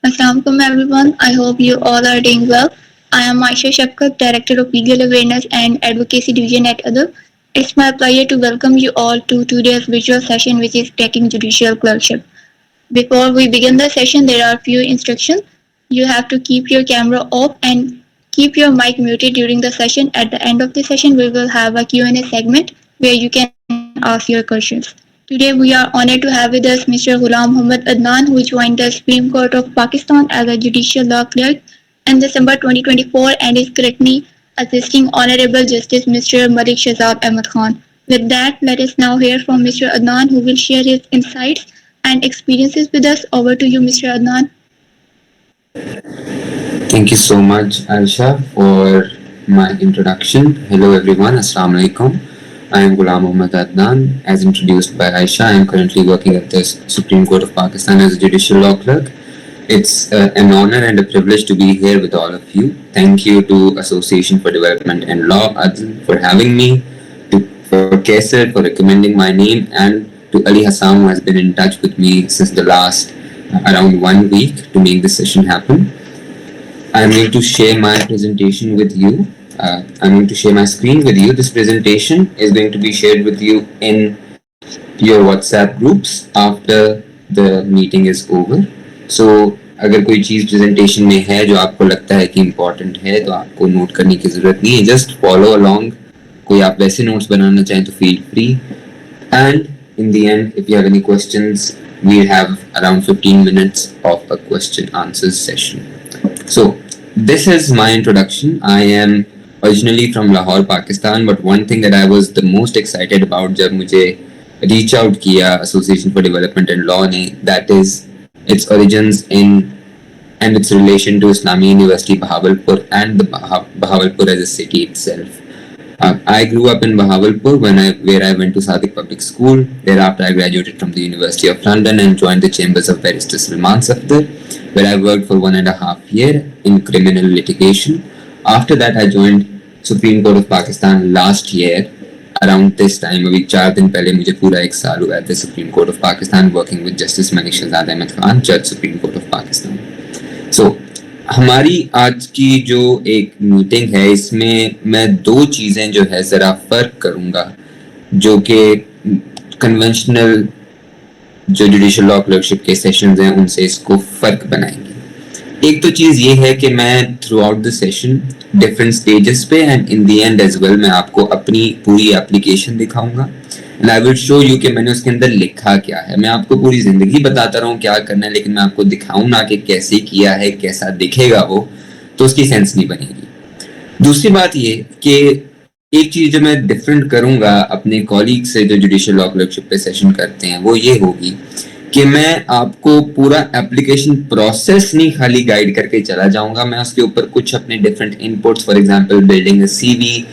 Assalamualaikum everyone. I hope you all are doing well. I am Aisha Shafkat, Director of Legal Awareness and Advocacy Division at ADB. It's my pleasure to welcome you all to today's visual session, which is Taking Judicial Clerkship. Before we begin the session, there are a few instructions. You have to keep your camera off and keep your mic muted during the session. At the end of the session, we will have a Q&A segment where you can ask your questions. Today, we are honored to have with us Mr. Ghulam Muhammad Adnan, who joined the Supreme Court of Pakistan as a judicial law clerk in December 2024 and is currently assisting Honorable Justice Mr. Malik Shahzad Ahmad Khan. With that, let us now hear from Mr. Adnan, who will share his insights and experiences with us. Over to you, Mr. Adnan. Thank you so much, Aisha, for my introduction. Hello, everyone. Assalamu alaikum. I am Ghulam Muhammad Adnan. As introduced by Aisha, I am currently working at the Supreme Court of Pakistan as a judicial law clerk. It's an honor and a privilege to be here with all of you. Thank you to Association for Development and Law, ADL, for having me, for Kaisar for recommending my name, and to Ali Hassan, who has been in touch with me since the last around 1 week to make this session happen. I'm going to share my presentation with you. I'm going to share my screen with you. This presentation is going to be shared with you in your WhatsApp groups after the meeting is over. So अगर कोई चीज़ presentation में है जो आपको लगता है कि important है तो आपको नोट करने की ज़रूरत नहीं है. Just follow along. कोई आप वैसे नोट्स बनाना चाहें तो feel free. And in the end, if you have any questions, we'll have around 15 minutes of a question answers session. So this is my introduction. I am originally from Lahore, Pakistan, but one thing that I was the most excited about जब मुझे reach out किया Association for Development and Law ने, that is its origins in and its relation to Islamic University Bahawalpur and the Bahawalpur as a city itself. I grew up in Bahawalpur where I went to Sadiq Public School. Thereafter, I graduated from the University of London and joined the chambers of Barrister Salman Safdar, where I worked for 1.5 years in criminal litigation. After that, I joined Supreme Court of Pakistan last year. Around this time, अभी 4 दिन पहले मुझे पूरा 1 साल हुआ है Supreme Court of Pakistan working with Justice Malik Shahzad Ahmed Khan, Judge Supreme Court of Pakistan. So हमारी आज की जो एक मीटिंग है इसमें मैं 2 चीजें जो है जरा फर्क करूंगा जो कि कन्वेंशनल जो जुडिशियल लॉ क्लर्कशिप के सेशंस हैं उनसे इसको फर्क बनाएंगे. एक तो चीज ये है कि मैं throughout the session different stages पे and in the end as well मैं आपको अपनी पूरी एप्लीकेशन दिखाऊंगा and I will show you कि मैंने उसके अंदर लिखा क्या है. मैं आपको पूरी जिंदगी बताता रहूं क्या करना है लेकिन मैं आपको दिखाऊं ना कि कैसे किया है, कैसा दिखेगा वो, तो उसकी सेंस नहीं बनेगी. दूसरी बात ये कि एक चीज जो मैं डिफरेंट करूंगा अपने कॉलीग से जो जुडिशियल लॉ क्लर्कशिप पे सेशन करते हैं वो ये होगी कि मैं आपको पूरा एप्लीकेशन प्रोसेस नहीं खाली गाइड करके चला जाऊंगा, मैं उसके ऊपर कुछ अपने different inputs, for example building a CV,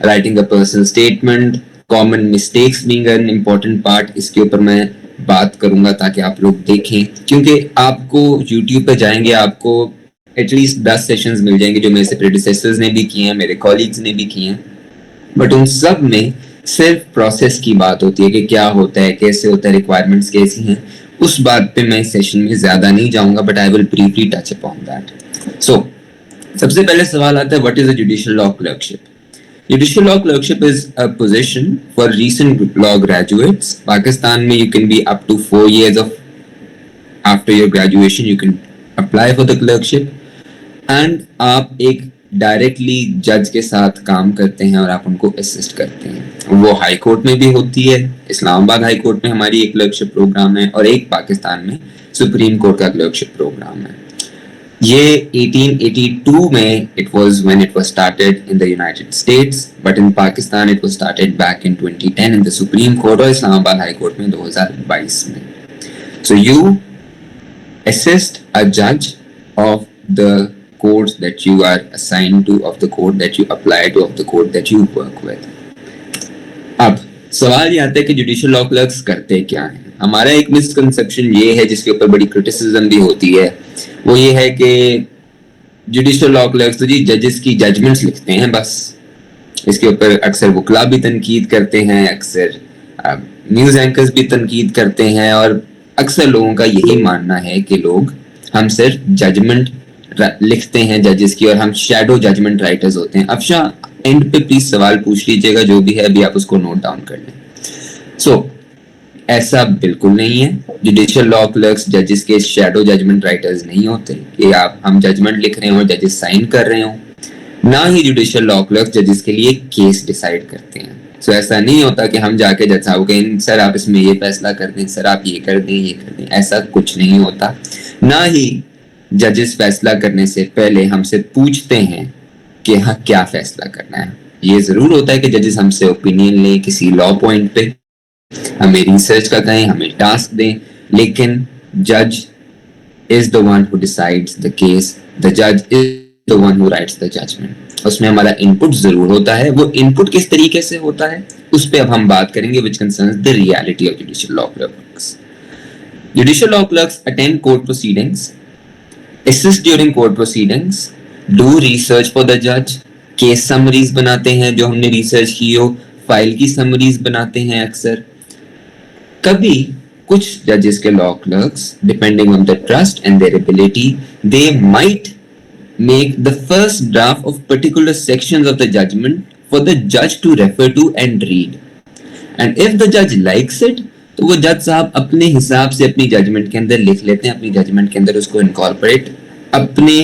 writing a personal statement, common mistakes being an important part, इसके ऊपर मैं बात करूंगा ताकि आप लोग देखें. क्योंकि आपको यूट्यूब पे जाएंगे आपको एटलीस्ट 10 सेशंस मिल जाएंगे जो मेरे से प्रेडिसेसर्स ने भी किए हैं, मेरे कॉलीग्स ने भी किए हैं, बट उन सब में सिर्फ प्रोसेस की बात होती है कि क्या होता है, कैसे होता है, रिक्वायरमेंट्स कैसी हैं. उस बात पे मैं इस सेशन में ज्यादा नहीं जाऊंगा but I will briefly touch upon that. So सबसे पहले सवाल आता है what is a judicial law clerkship. Judicial law clerkship is a position for recent law graduates. Pakistan में you can be up to 4 years of after your graduation you can apply for the clerkship and आप एक directly जज के साथ काम करते हैं और आप उनको असिस्ट करते हैं. वो हाई कोर्ट में भी होती है, इस्लामाबाद हाई कोर्ट में हमारी एक क्लर्कशिप प्रोग्राम है और एक पाकिस्तान में सुप्रीम कोर्ट का क्लर्कशिप प्रोग्राम है. ये 1882 में it was when it was started in the United States, but in Pakistan it was started back in 2010 in the Supreme Court और इस्लामाबाद हाई कोर्ट में 2022 में. So you assist a judge of the courts that you are assigned to, of the court that you apply to, of the court that you work with. अब सवाल ये आता है कि judicial law clerks करते क्या हैं. हमारा एक मिसकंसेप्शन ये है जिसके ऊपर बड़ी क्रिटिसिज्म भी होती है, वो ये है कि जुडिशियल लॉ क्लर्क्स तो जी जजेस की जजमेंट्स लिखते हैं बस. इसके ऊपर अक्सर वकला भी तनकीद करते हैं, अक्सर न्यूज एंकर्स भी तनकीद करते हैं और अक्सर लोगों का यही मानना है कि लोग हम सिर्फ जजमेंट लिखते हैं जजेस की और हम शैडो जजमेंट राइटर्स होते हैं. अफशा एंड पे प्लीज सवाल पूछ लीजिएगा जो भी है, अभी आप उसको नोट डाउन कर लें. सो ऐसा बिल्कुल नहीं है. जुडिशियल लॉ क्लर्क्स जजेस के शैडो जजमेंट राइटर्स नहीं होते कि आप हम जजमेंट लिख रहे हो और जजेस साइन कर रहे हो. ना ही जुडिशियल लॉ क्लर्क्स जजेस के लिए केस डिसाइड करते हैं. सो ऐसा नहीं होता कि हम जाके जज साहब कहें सर आप इसमें ये फैसला कर दें, सर आप ये कर दें, ये कर दें. ऐसा कुछ नहीं होता. ना ही जजेस फैसला करने से पहले हमसे पूछते हैं कि हाँ क्या फैसला करना है. ये जरूर होता है कि जजेस हमसे ओपिनियन लें किसी लॉ पॉइंट पे, हमें रिसर्च का कहें, हमें टास्क दें, लेकिन जज is the one who decides the case, the जज is the one who rights the judgement. उसमें हमारा इनपुट जरूर होता है. वो इनपुट किस तरीके से होता है उस पे अब हम बात करेंगे, which concerns the reality of judicial law clerks. Judicial law clerks attend court proceedings, assist during court proceedings, do research for the judge, case summaries बनाते हैं जो हमने research की हो, फाइल की summaries बनाते हैं अक्सर. कभी कुछ judges के law clerks, depending on the trust and their ability, they might make the first draft of particular sections of the judgment for the judge to refer to and read. And if the judge likes it, तो वो जज साहब अपने हिसाब से अपनी judgement के अंदर लिख लेते हैं, अपनी जजमेंट के अंदर उसको इनकॉर्पोरेट अपने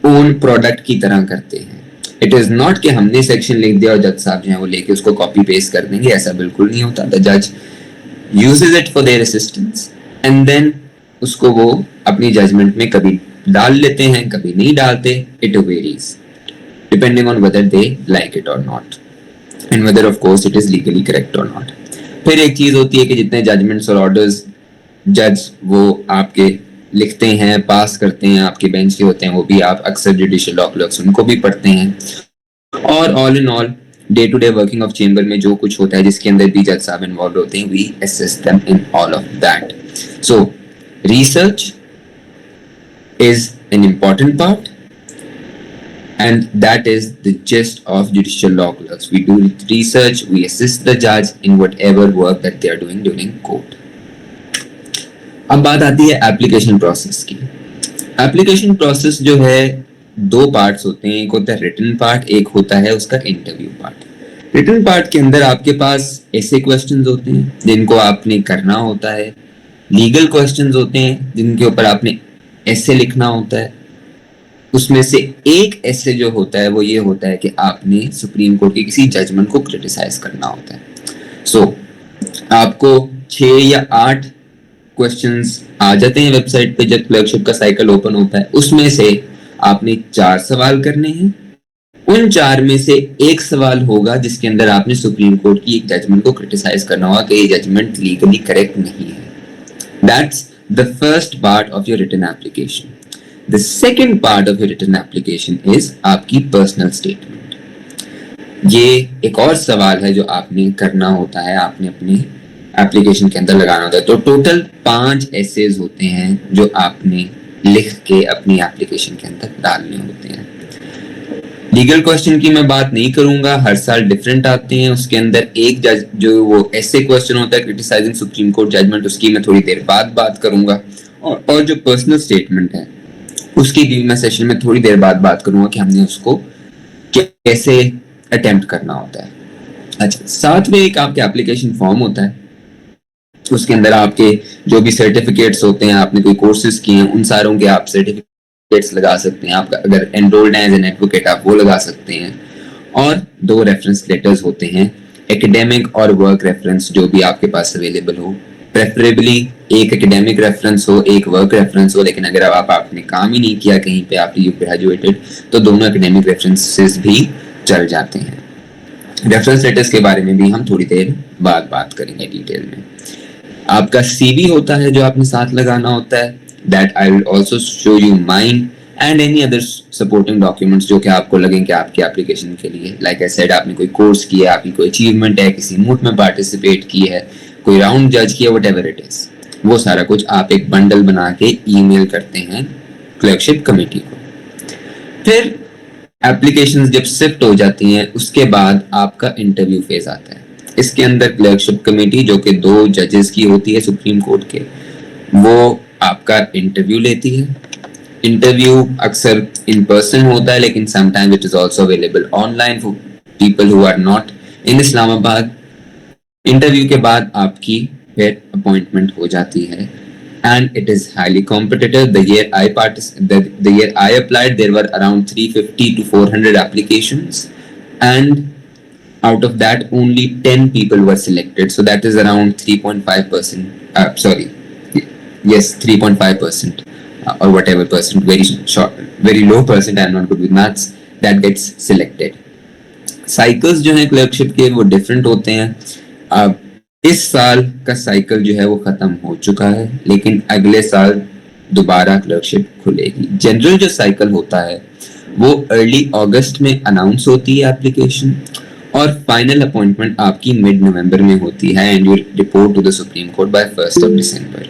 ओन प्रोडक्ट की तरह करते हैं. इट इज नॉट कि हमने सेक्शन लिख दिया और जज साहब जो है वो लेके उसको कॉपी पेस्ट कर देंगे, ऐसा बिल्कुल नहीं होता. द जज uses it for their assistance and then उसको वो अपनी जजमेंट में कभी डाल लेते हैं, कभी नहीं डालते. It varies depending on whether they like it और not and whether of course it is legally correct और नॉट. फिर एक चीज होती है कि जितने जजमेंट्स और ऑर्डर्स जज वो आपके लिखते हैं, पास करते हैं, आपके बेंच के होते हैं, वो भी आप अक्सर जुडिशियल लॉ क्लर्क्स उनको भी पढ़ते हैं. और all in all day to day working of chamber में जो कुछ होता है जिसके अंदर भी जज साहब इन्वॉल्व होते हैं, we assist them in all of that. So research is an important part And that is the gist of judicial law clerks. We do research, we assist the judge in whatever work that they are doing during court. अब बात आती है application process की. Application process जो है दो parts होते हैं, एक होता है रिटन पार्ट, एक होता है उसका इंटरव्यू पार्ट. रिटन पार्ट के अंदर आपके पास ऐसे क्वेश्चंस होते हैं जिनको आपने करना होता है, लीगल क्वेश्चंस होते हैं जिनके ऊपर आपने ऐसे लिखना होता है. उसमें से एक ऐसे जो होता है वो ये होता है कि आपने सुप्रीम कोर्ट के किसी जजमेंट को क्रिटिसाइज करना होता है. सो आपको 6 या 8 क्वेश्चंस आ जाते हैं वेबसाइट पे जब क्लर्कशिप का साइकिल ओपन होता है. उसमें से आपने 4 सवाल करने हैं. उन 4 में से एक सवाल होगा जिसके अंदर आपने सुप्रीम कोर्ट की एक जजमेंट को क्रिटिसाइज करना होगा कि ये जजमेंट लीगली करेक्ट नहीं है. That's the first part of your written application. The second part of your written application is आपकी पर्सनल स्टेटमेंट. ये एक और सवाल है जो आपने करना होता है, आपने अपने एप्लीकेशन के अंदर लगाना होता है. तो टोटल 5 एसेज होते हैं जो आपने लिख के अपनी एप्लीकेशन के अंदर डालने होते हैं. लीगल क्वेश्चन की मैं बात नहीं करूंगा, हर साल डिफरेंट आते हैं. उसके अंदर एक जज जो वो ऐसे क्वेश्चन होता है क्रिटिसाइजिंग सुप्रीम कोर्ट जजमेंट, उसकी मैं थोड़ी देर बाद बात करूंगा. और जो पर्सनल स्टेटमेंट है उसकी भी मैं सेशन में थोड़ी देर बाद बात करूंगा कि हमने उसको कैसे अटेम्प्ट करना होता है. अच्छा, साथ में एक आपके एप्लीकेशन फॉर्म होता है. उसके अंदर आपके जो भी सर्टिफिकेट्स होते हैं, आपने कोई कोर्सेज किए हैं, उन सारों के आप सर्टिफिकेट्स लगा सकते हैं. आप अगर एनरोल्ड हैं एज एन एडवोकेट आप वो लगा सकते हैं. और 2 रेफरेंस लेटर्स होते हैं, एकेडमिक और वर्क रेफरेंस जो भी आपके पास अवेलेबल हो. प्रेफरेबली एक एकेडमिक रेफरेंस हो, एक वर्क रेफरेंस हो. लेकिन अगर आपने काम ही नहीं किया कहीं पे, आप यू ग्रेजुएटेड, तो दोनों एकेडमिक रेफरेंसेस भी चल जाते हैं. रेफरेंस लेटर्स के बारे में भी हम थोड़ी देर बाद बात करेंगे डिटेल में. आपका सीवी होता है जो आपने साथ लगाना होता है. That I will also show you mine and any other supporting documents जो कि आपको लगेंगे आपके एप्लीकेशन के लिए. लाइक आई सेड, आपने कोई कोर्स किया, आपकी कोई अचीवमेंट है, किसी मूट में पार्टिसिपेट की है, कोई राउंड जज किया, व्हाटएवर इट इज, वो सारा कुछ आप एक बंडल बना के ईमेल करते हैं क्लर्कशिप कमेटी को. फिर एप्लीकेशंस जब शिफ्ट हो जाती हैं उसके बाद आपका इंटरव्यू फेज आता है. इसके अंदर क्लर्कशिप कमेटी जो कि 2 जजेस की होती है सुप्रीम कोर्ट के, वो आपका इंटरव्यू लेती है. इंटरव्यू अक्सर इन पर्सन होता है लेकिन sometimes it is also available online for people who are not in Islamabad. Interview के बाद आपकी फिर अपॉइंटमेंट हो जाती है and it is highly competitive. The year I applied there were around 350 to 400 applications and out of that only 10 people were selected, so that is around 3.5%, 3.5% or whatever percent, very low percent, I am not good with maths, that gets selected. Cycles जो है clerkship के वो different होते हैं. अब इस साल का साइकिल जो है वो खत्म हो चुका है लेकिन अगले साल दोबारा क्लर्कशिप खुलेगी. जनरल जो साइकिल होता है वो अर्ली अगस्त में अनाउंस होती है एप्लीकेशन और फाइनल अपॉइंटमेंट आपकी मिड नवंबर में होती है and you report to the supreme Court by 1st of December.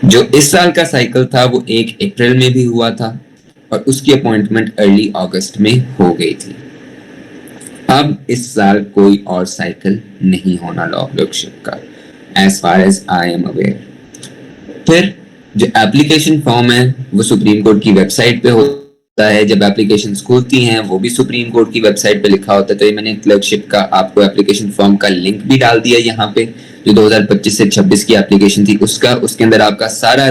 जो इस साल का साइकिल था वो 1 अप्रैल में भी हुआ था और उसकी अपॉइंटमेंट अर्ली अगस्त में हो गई थी. अब इस साल कोई और साइकिल नहीं होना लॉ क्लर्कशिप का, as far as I am aware. फिर जो एप्लीकेशन फॉर्म है वो सुप्रीम कोर्ट की वेबसाइट पे होता है. जब एप्लीकेशन खुलती हैं वो भी सुप्रीम कोर्ट की वेबसाइट पे लिखा होता है. तो ये मैंने क्लर्कशिप का आपको एप्लीकेशन फॉर्म का लिंक भी डाल दिया यहाँ पे, जो 2025 से 26 की एप्लीकेशन थी उसका. उसके अंदर आपका सारा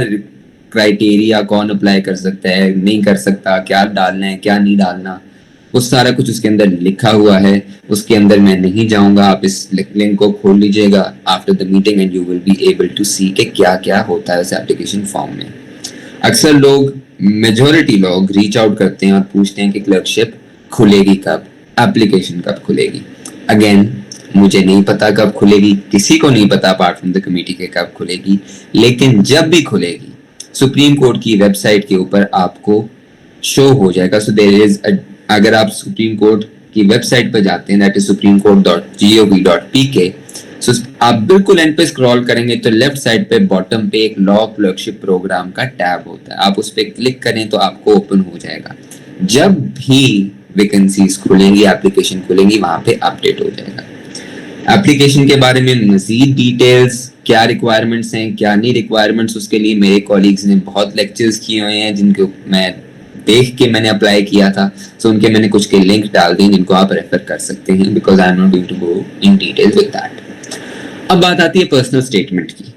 क्राइटेरिया, कौन अप्लाई कर सकता है, नहीं कर सकता, क्या डालना है, क्या नहीं डालना, वो सारा कुछ उसके अंदर लिखा हुआ है. उसके अंदर मैं नहीं जाऊंगा, आप इस लिंक को खोल लीजिएगा after the meeting and you will be able to see कि क्या क्या होता है इस एप्लीकेशन फॉर्म में. अक्सर लोग, मेजॉरिटी लोग रीच आउट करते हैं और पूछते हैं कि क्लर्कशिप खुलेगी कब, एप्लीकेशन कब खुलेगी. अगेन मुझे नहीं पता कब खुलेगी, किसी को नहीं पता अपार्ट फ्रॉम द कमेटी के कब खुलेगी, लेकिन जब भी खुलेगी सुप्रीम कोर्ट की वेबसाइट के ऊपर आपको शो हो जाएगा. सो देयर इज, अगर आप सुप्रीम कोर्ट की वेबसाइट पर जाते हैं, दैट इज supremcourt.gov.pk, सो आप बिल्कुल एंड पे स्क्रॉल करेंगे तो लेफ्ट साइड पे बॉटम पे एक लॉ क्लर्कशिप प्रोग्राम का टैब होता है. आप उस पर क्लिक करें तो आपको ओपन हो जाएगा. जब भी वैकेंसीज खुलेंगी, एप्लीकेशन खुलेंगी, वहां पे अपडेट हो जाएगा। एप्लीकेशन के बारे में मजीद डिटेल्स, क्या रिक्वायरमेंट्स हैं, क्या नहीं रिक्वायरमेंट्स, उसके लिए मेरे कॉलीग्स ने बहुत लेक्चर्स किए हुए हैं जिनको मैं देख के मैंने अप्लाई किया था। सो उनके मैंने कुछ के लिंक डाल दिए जिनको आप रेफर कर सकते हैं, because I am not going to go in detail with that. अब बात आती है पर्सनल स्टेटमेंट की।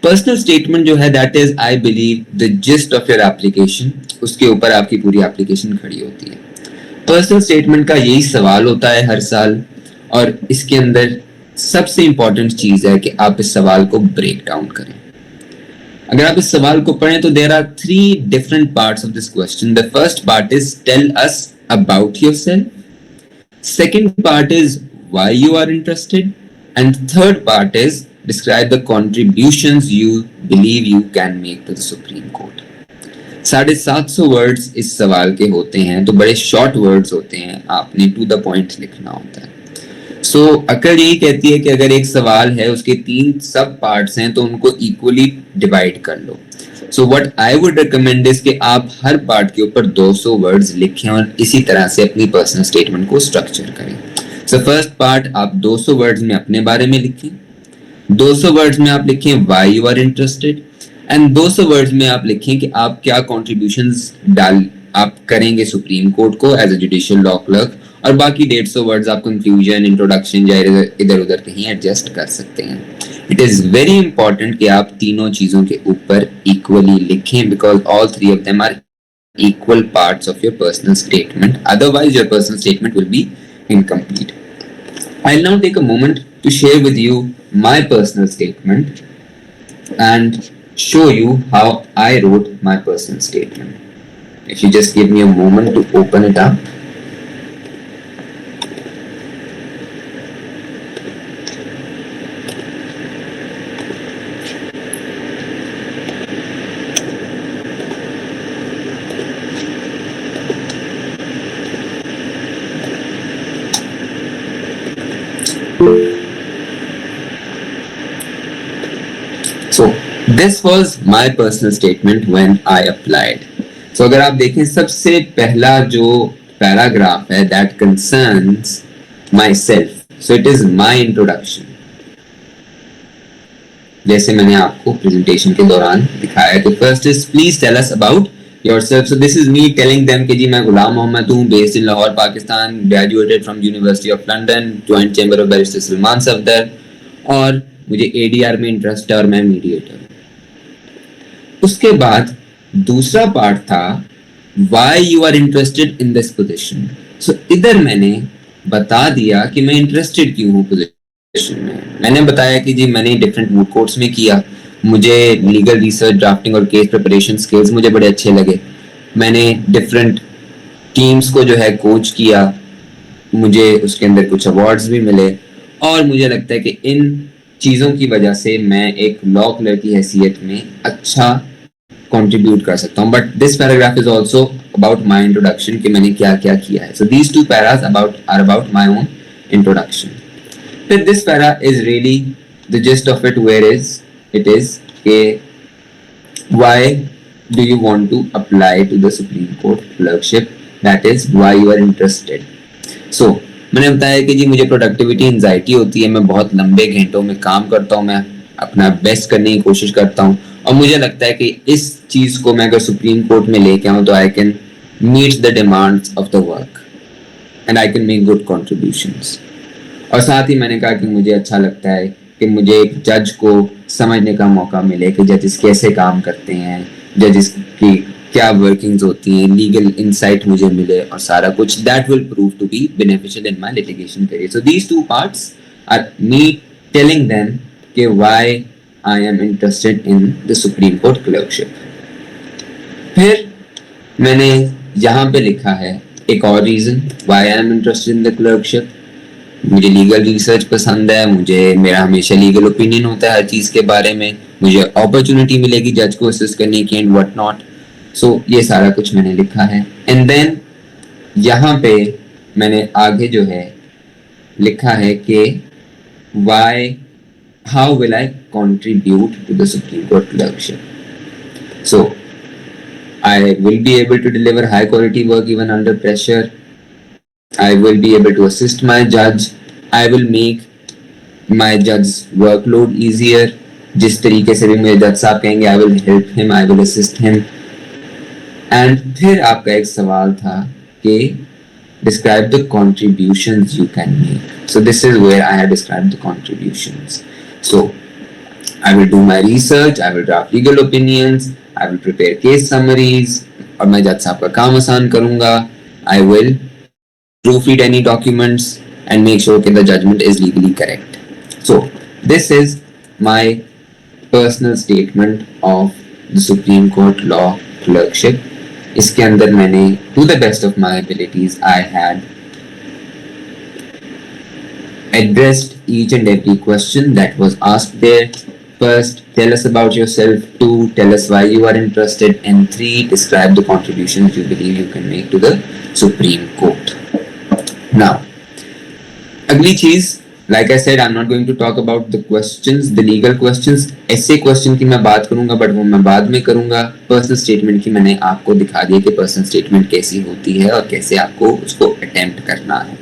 पर्सनल स्टेटमेंट जो है that is I believe the gist of your application, उसके ऊपर आपकी पूरी एप्लीकेशन खड़ी होती है। पर्सनल स्टेटमेंट का यही सवाल होता है हर साल, और इसके अंदर सबसे इंपॉर्टेंट चीज है कि आप इस सवाल को ब्रेक डाउन करें। अगर आप इस सवाल को पढ़ें तो there are 3 different parts of this question. The first part is tell us about yourself, second part is why you are interested, and third part is describe the contributions you believe you can make to the Supreme Court. 750 words इस सवाल के होते हैं, तो बड़े short words होते हैं, आपने टू द पॉइंट लिखना होता है। सो अकल यही कहती है कि अगर एक सवाल है उसके 3 सब पार्ट्स हैं तो उनको इक्वली डिवाइड कर लो। So what I would recommend is कि आप हर पार्ट के ऊपर 200 वर्ड्स लिखें और इसी तरह से अपनी पर्सनल स्टेटमेंट को स्ट्रक्चर करें। सो फर्स्ट पार्ट आप 200 वर्ड्स में अपने बारे में लिखें, 200 वर्ड्स में आप लिखें why you are interested, and 200 words में आप लिखें कि आप क्या कॉन्ट्रीब्यूशंस आप करेंगे सुप्रीम कोर्ट को as a judicial law clerk, और बाकी 150 वर्ड्स आप कंक्लूजन, इंट्रोडक्शन या इधर उधर कहीं एडजस्ट कर सकते हैं। इट इज वेरी इंपॉर्टेंट कि आप तीनों चीजों के ऊपर इक्वली लिखें, because all 3 of them are equal parts of your personal statement, otherwise your personal statement will be incomplete. I'll now take a moment to share with you my personal statement and show you how I wrote my personal statement. If you just give me a moment to open it up. So this was my personal statement when I applied. So अगर आप देखें सबसे पहला जो paragraph है that concerns myself. So it is my introduction. जैसे मैंने आपको प्रेजेंटेशन के दौरान दिखाया कि first is please tell us about yourself. So this is me telling them कि जी मैं गुलाम मोहम्मद हूँ, based in Lahore Pakistan, graduated from University of London, joined Chamber of Barristers Salman Safdar, और मुझे ADR में इंटरेस्ट है और मैं मीडिएटर हूँ। उसके बाद दूसरा पार्ट था why you are interested in this position. So इधर मैंने बता दिया कि मैं इंटरेस्टेड क्यों हूँ पोजीशन में। मैंने बताया कि जी मैंने डिफरेंट मूड कोर्ट्स में किया, मुझे लीगल रिसर्च, ड्राफ्टिंग और केस प्रिपरेशन स्किल्स मुझे बड़े अच्छे लगे। मैंने डिफरेंट टीम्स को जो है कोच किया, मुझे उसके अंदर कुछ अवार्ड्स भी मिले, और मुझे लगता है कि इन चीज़ों की वजह से मैं एक लॉ क्लर्क की हैसियत में अच्छा कंट्रीब्यूट कर सकता हूँ। But this paragraph is also about my introduction कि मैंने क्या क्या किया है। So these 2 paras are about my own introduction. फिर this para is really the gist of it, where is it is के why do you want to apply to the supreme court clerkship, that is why you are interested. So मैंने बताया कि जी मुझे productivity anxiety होती है, मैं बहुत लंबे घंटों में काम करता हूँ, मैं अपना बेस्ट करने की कोशिश करता हूँ, और मुझे लगता है कि इस चीज को मैं अगर सुप्रीम कोर्ट में लेके आऊँ तो I can meet the demands of the work and I can make good contributions. और साथ ही मैंने कहा कि मुझे अच्छा लगता है कि मुझे एक जज को समझने का मौका मिले कि जजेस कैसे काम करते हैं, जजेस की क्या वर्किंग्स होती हैं, लीगल इंसाइट मुझे मिले, और सारा कुछ that will prove to be beneficial in my litigation career. So these 2 parts are me telling them कि why I am interested in the supreme court clerkship. फिर मैंने यहाँ पे लिखा है एक और reason why I am interested in the clerkship. मुझे लीगल रिसर्च पसंद है, मुझे मेरा हमेशा लीगल ओपिनियन होता है हर चीज के बारे में, मुझे अपॉर्चुनिटी मिलेगी जज को असिस्ट करने की एंड व्हाट नॉट। सो ये सारा कुछ मैंने लिखा है। एंड देन यहाँ पे मैंने आगे जो है लिखा है कि why, how will I contribute to the Supreme Court clerkship. So I will be able to deliver high quality work even under pressure. I will be able to assist my judge. I will make my judge's workload easier. जिस तरीके से भी मेरे जज साहब कहेंगे, I will help him, I will assist him. And फिर आपका एक सवाल था कि describe the contributions you can make. So this is where I have described the contributions. So I will do my research, I will draft legal opinions, I will prepare case summaries, और मैं जज साहब का काम आसान करूंगा. I will proofread any documents and make sure that the judgment is legally correct. So this is my personal statement of the Supreme Court Law Clerkship. इसके अंदर मैंने to the best of my abilities I had addressed each and every question that was asked there. First, tell us about yourself. 2, tell us why you are interested. And 3, describe the contributions you believe you can make to the Supreme Court. Now, अगली चीज, like I said, I'm not going to talk about the questions, the legal questions. ऐसे question की मैं बात करूंगा, but वो मैं बाद में करूंगा. पर्सनल स्टेटमेंट की मैंने आपको दिखा दिया कि पर्सनल स्टेटमेंट कैसी होती है और कैसे आपको उसको अटेम्प्ट करना है.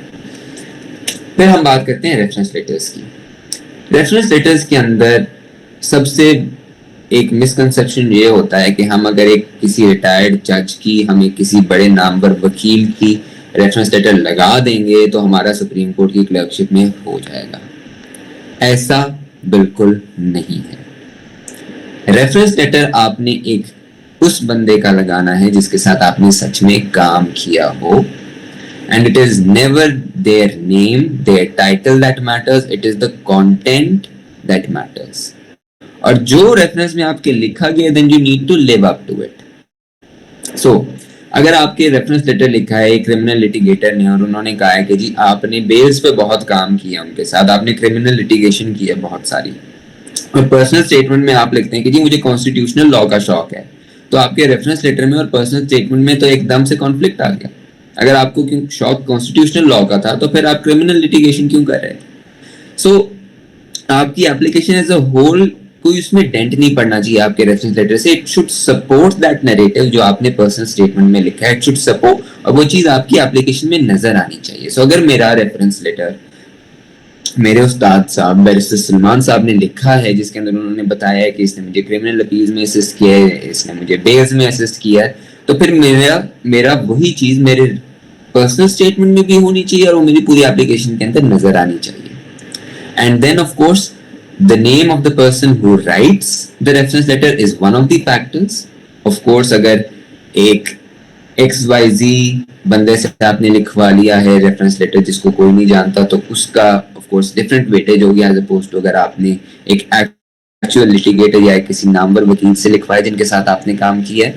फिर हम बात करते हैं रेफरेंस लेटर्स की. रेफरेंस लेटर्स के अंदर सबसे एक मिसकंसेप्शन ये होता है कि हम अगर एक किसी रिटायर्ड जज की, हम एक किसी बड़े नामवर वकील की रेफरेंस लेटर लगा देंगे तो हमारा सुप्रीम कोर्ट की क्लर्कशिप में हो जाएगा. ऐसा बिल्कुल नहीं है. रेफरेंस लेटर आपने एक उस बंदे का लगाना है जिसके साथ आपने सच में काम किया हो. And it is never their name, their title that matters, it is the content that matters. और जो रेफरेंस में आपके लिखा गया, then you need to live up to it. So, अगर आपके रेफरेंस लेटर लिखा है एक क्रिमिनल लिटिगेटर ने और उन्होंने कहा है कि जी आपने बेल्स पे बहुत काम किया उनके साथ, आपने क्रिमिनल लिटिगेशन की है बहुत सारी, और पर्सनल स्टेटमेंट में आप लिखते हैं कि जी मुझे कॉन्स्टिट्यूशनल लॉ का शौक है, तो आपके रेफरेंस लेटर में और पर्सनल स्टेटमेंट में तो एकदम से कॉन्फ्लिक्ट आ गया. अगर आपको क्यों शौक कॉन्स्टिट्यूशनल लॉ का था तो फिर आप क्रिमिनल लिटिगेशन क्यों कर रहे थे? सो आपकी एप्लीकेशन एज अ होल कोई उसमें डेंट नहीं पड़ना चाहिए आपके रेफरेंस लेटर से. It should support that narrative जो आपने पर्सनल स्टेटमेंट में लिखा है. इट शुड सपोर्ट, और वो चीज आपकी एप्लीकेशन में नजर आनी चाहिए. सो अगर मेरा रेफरेंस लेटर मेरे उस्ताद साहब बैरिस्टर सलमान साहब ने लिखा है जिसके अंदर उन्होंने बताया है कि इसने मुझे क्रिमिनल अपील्स में असिस्ट किया है, इसने मुझे बेल्स में असिस्ट किया है, तो फिर मेरा वही चीज मेरे पर्सनल स्टेटमेंट में भी होनी चाहिए और वो मेरी पूरी एप्लीकेशन के अंदर नजर आनी चाहिए. And then of course the name of the person who writes the reference letter is one of the factors. Of course, अगर एक XYZ बंदे से आपने लिखवा लिया है रेफरेंस लेटर जिसको कोई नहीं जानता, तो उसका of course different weightage होगी as opposed to अगर आपने एक एक्चुअल लिटिगेटर या किसी नामवर वकील से लिखवाया जिनके साथ आपने काम किया है.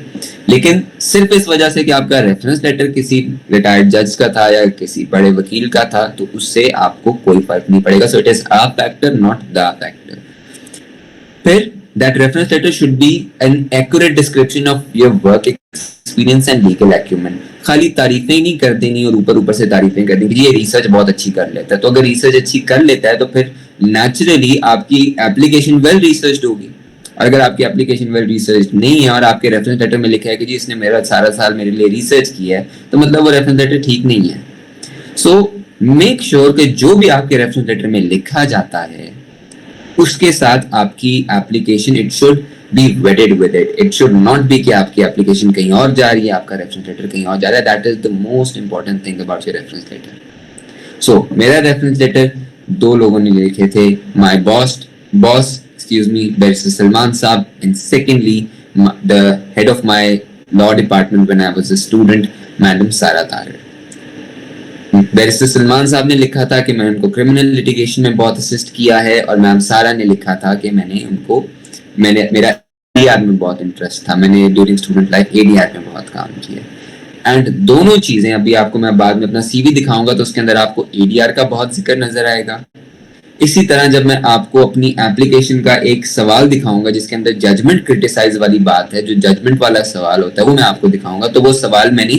लेकिन सिर्फ इस वजह से कि आपका रेफरेंस लेटर किसी रिटायर्ड जज का था या किसी बड़े वकील का था तो उससे आपको कोई फर्क नहीं पड़ेगा. So it is a factor, not the factor. फिर that reference letter should be an accurate description of your work experience and legal acumen. खाली तारीफें नहीं कर देनी और ऊपर ऊपर से तारीफें कर देनी कि ये रिसर्च बहुत अच्छी कर लेता है. तो अगर रिसर्च अच्छी कर लेता है तो फिर नेचुरली आपकी एप्लीकेशन वेल रिसर्च्ड होगी. और अगर आपकी एप्लीकेशन वेल रिसर्च नहीं है और आपके रेफरेंस लेटर में लिखा है कि जी इसने मेरा सारा साल मेरे लिए रिसर्च किया है, तो मतलब वो रेफरेंस लेटर ठीक नहीं है. सो मेक श्योर कि जो भी आपके रेफरेंस लेटर में लिखा जाता है उसके साथ आपकी application it should be weighted with it. It should not be कि आपकी एप्लीकेशन कहीं और जा रही है, आपका रेफरेंस लेटर कहीं और जा रहा है. That is the most important thing about your reference letter. So मेरा रेफरेंस लेटर 2 लोगों ने लिखे थे, my boss excuse me, Barrister Salman Saab, and secondly the head of my law department when I was a student, Madam Sara Tarar. Barrister Salman Saab ने लिखा था कि मैं उनको क्रिमिनल लिटिगेशन में बहुत असिस्ट किया है और मैम सारा ने लिखा था कि मैंने मेरा ADR में बहुत इंटरेस्ट था, मैंने ड्यूरिंग स्टूडेंट लाइफ ADR में बहुत काम किया. एंड दोनों चीजें अभी आपको मैं बाद में अपना CV दिखाऊंगा तो उसके अंदर आपको ADR का बहुत जिक्र नजर आएगा. इसी तरह जब मैं आपको अपनी एप्लीकेशन का एक सवाल दिखाऊंगा जिसके अंदर जजमेंट क्रिटिसाइज वाली बात है, जो जजमेंट वाला सवाल होता है वो मैं आपको दिखाऊंगा, तो वो सवाल मैंने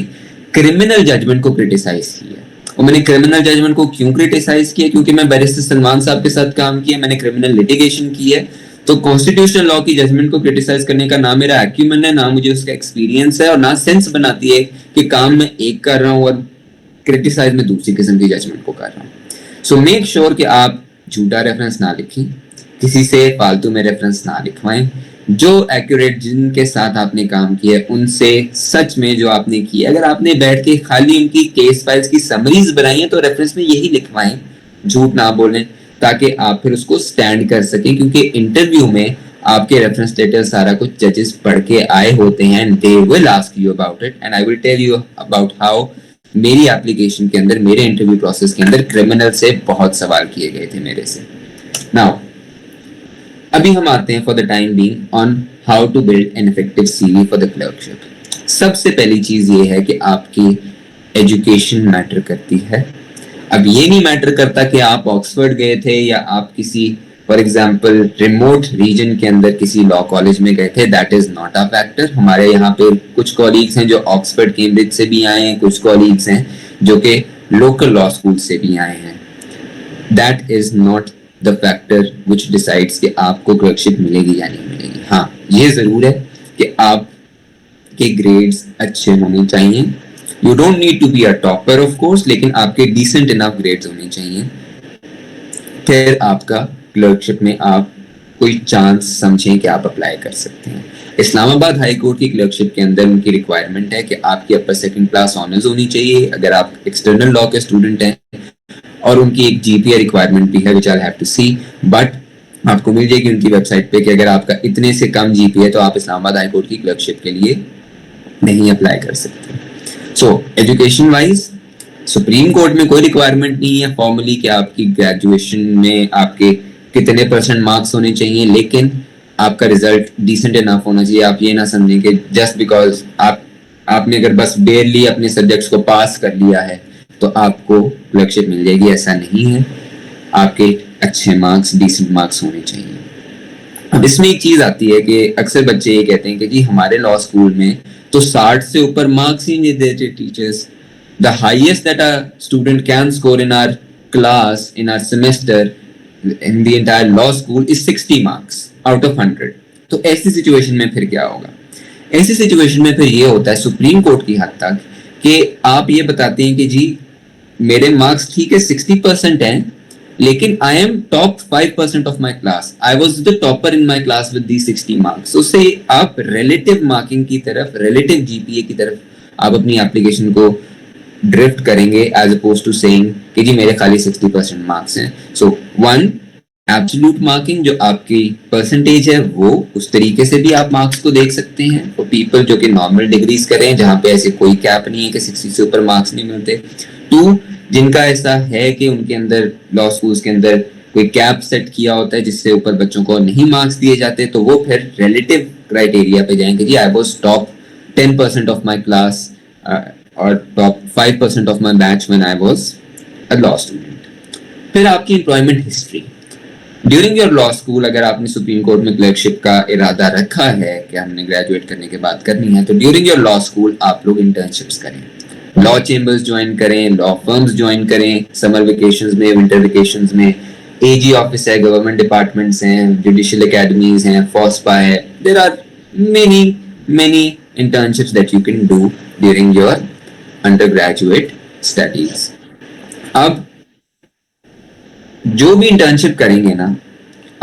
क्रिमिनल जजमेंट को क्रिटिसाइज किया. और मैंने क्रिमिनल जजमेंट को क्यों क्रिटिसाइज किया? क्योंकि मैं बैरिस्टर सलमान साहब के साथ काम किया, मैंने क्रिमिनल लिटिगेशन की है, तो कॉन्स्टिट्यूशनल लॉ की जजमेंट को क्रिटिसाइज करने का ना मेरा एक्यूमेन है, ना मुझे उसका एक्सपीरियंस है, और ना सेंस बनाती है कि काम मैं एक कर रहा हूँ और क्रिटिसाइज में दूसरी किस्म की जजमेंट को कर रहा हूँ. सो मेक श्योर कि आप झूठा रेफरेंस ना लिखें, किसी से फालतू में रेफरेंस ना लिखवाएं. जो एक्यूरेट जिनके साथ आपने काम किया उनसे सच में जो आपने किया, अगर आपने बैठ के खाली उनकी केस फाइल्स की समरीज बनाई है तो रेफरेंस में यही लिखवाएं, झूठ ना बोलें, ताकि आप फिर उसको स्टैंड कर सकें. क्योंकि इंटरव्यू में आपके रेफरेंस लेटर सारा कुछ जजेस पढ़ के आए होते हैं and they will ask you about it, and I will tell you about how मेरी एप्लीकेशन के अंदर, मेरे इंटरव्यू प्रोसेस के अंदर क्रिमिनल से बहुत सवाल किए गए थे मेरे से. नाउ अभी हम आते हैं for the time being on how to build an effective CV for the clerkship. सबसे पहली चीज ये है कि आपकी एजुकेशन मैटर करती है. अब ये नहीं मैटर करता कि आप ऑक्सफोर्ड गए थे या आप किसी फॉर एग्जाम्पल रिमोट रीजन के अंदर किसी लॉ कॉलेज में गए थे, that is not a factor. हमारे यहाँ पे कुछ कॉलीग्स हैं जो ऑक्सफोर्ड कैम्ब्रिज से भी आए हैं, कुछ कॉलीग्स हैं जो कि लोकल लॉ स्कूल से भी आए हैं. That is not the factor which decides कि आपको क्लर्कशिप मिलेगी या नहीं मिलेगी. हाँ, ये जरूर है कि आपके ग्रेड्स अच्छे होने चाहिए. You don't need to be a topper of course, लेकिन आपके decent enough grades होने चाहिए. फिर आपका क्लर्कशिप में आप कोई चांस समझें कि आप अप्लाई कर सकते हैं. इस्लामाबाद हाई कोर्ट की क्लर्कशिप के अंदर उनकी रिक्वायरमेंट है कि आपकी अपर सेकंड क्लास ऑनर्स होनी चाहिए अगर आप एक्सटर्नल लॉ के स्टूडेंट हैं, और उनकी एक जीपीए रिक्वायरमेंट भी है which I have to see. But आपको मिल जाएगी उनकी वेबसाइट पे कि अगर आपका इतने से कम जीपीए तो आप इस्लामाबाद हाई कोर्ट की क्लर्कशिप के लिए नहीं अप्लाई कर सकते. So education wise supreme court में कोई रिक्वायरमेंट नहीं है फॉर्मली कि आपकी ग्रेजुएशन में आपके कितने % मार्क्स होने चाहिए, लेकिन आपका रिजल्ट डिसेंट इनफ होना चाहिए. आप ये ना समझें कि जस्ट बिकॉज आपने अगर बस बेयरली अपने सब्जेक्ट्स को पास कर लिया है तो आपको क्लर्कशिप मिल जाएगी. ऐसा नहीं है, आपके अच्छे मार्क्स, डिसेंट मार्क्स होने चाहिए. अब इसमें एक चीज आती है कि अक्सर बच्चे ये कहते हैं कि जी हमारे लॉ स्कूल में तो 60 से ऊपर मार्क्स ही नहीं देते teachers. The highest that a student can score in our class, in our semester, in the entire law school is 60 marks out of 100. तो ऐसी सिचुएशन में फिर क्या होगा? ऐसी सिचुएशन में फिर ये होता है सुप्रीम कोर्ट की हद तक कि आप ये बताते हैं कि जी मेरे मार्क्स ठीक है 60% हैं, लेकिन I am top 5% of my class, I was the topper in my class with the 60 marks. उससे आप रिलेटिव मार्किंग की तरफ, रिलेटिव जीपीए की तरफ आप अपनी एप्लीकेशन को ड्रिफ्ट करेंगे एज अपोज टू सेइंग कि जी मेरे खाली 60% मार्क्स हैं. सो वन एब्सोल्यूट मार्किंग जो आपकी परसेंटेज है वो उस तरीके से भी आप मार्क्स को देख सकते हैं फॉर पीपल जो कि नॉर्मल डिग्रीज करें जहां पे ऐसे कोई कैप नहीं है कि 60 से ऊपर मार्क्स नहीं मिलते. टू, जिनका ऐसा है कि उनके अंदर लॉ स्कूल्स के अंदर कोई कैप सेट किया होता है जिससे ऊपर बच्चों को नहीं मार्क्स दिए जाते, तो वो फिर रिलेटिव क्राइटेरिया पे जाएंगे. जी I was top 10% of my class और top 5% of my batch when I was a law student. फिर आपकी employment history during your law school. अगर आपने सुप्रीम कोर्ट में क्लर्कशिप का इरादा रखा है कि हमने ग्रेजुएट करने के बाद करनी है, तो ड्यूरिंग योर लॉ स्कूल आप लोग इंटर्नशिप्स करें, लॉ चेम्बर्स ज्वाइन करें, लॉ फर्म्स ज्वाइन करें, समर वेकेशंस में, विंटर वेकेशंस में, एजी ऑफिस है, गवर्नमेंट डिपार्टमेंट्स हैं, जुडिशियल एकेडमीज हैं, फॉस्पा है. There are many internships that you can do during your undergraduate studies. अब जो भी इंटर्नशिप करेंगे ना,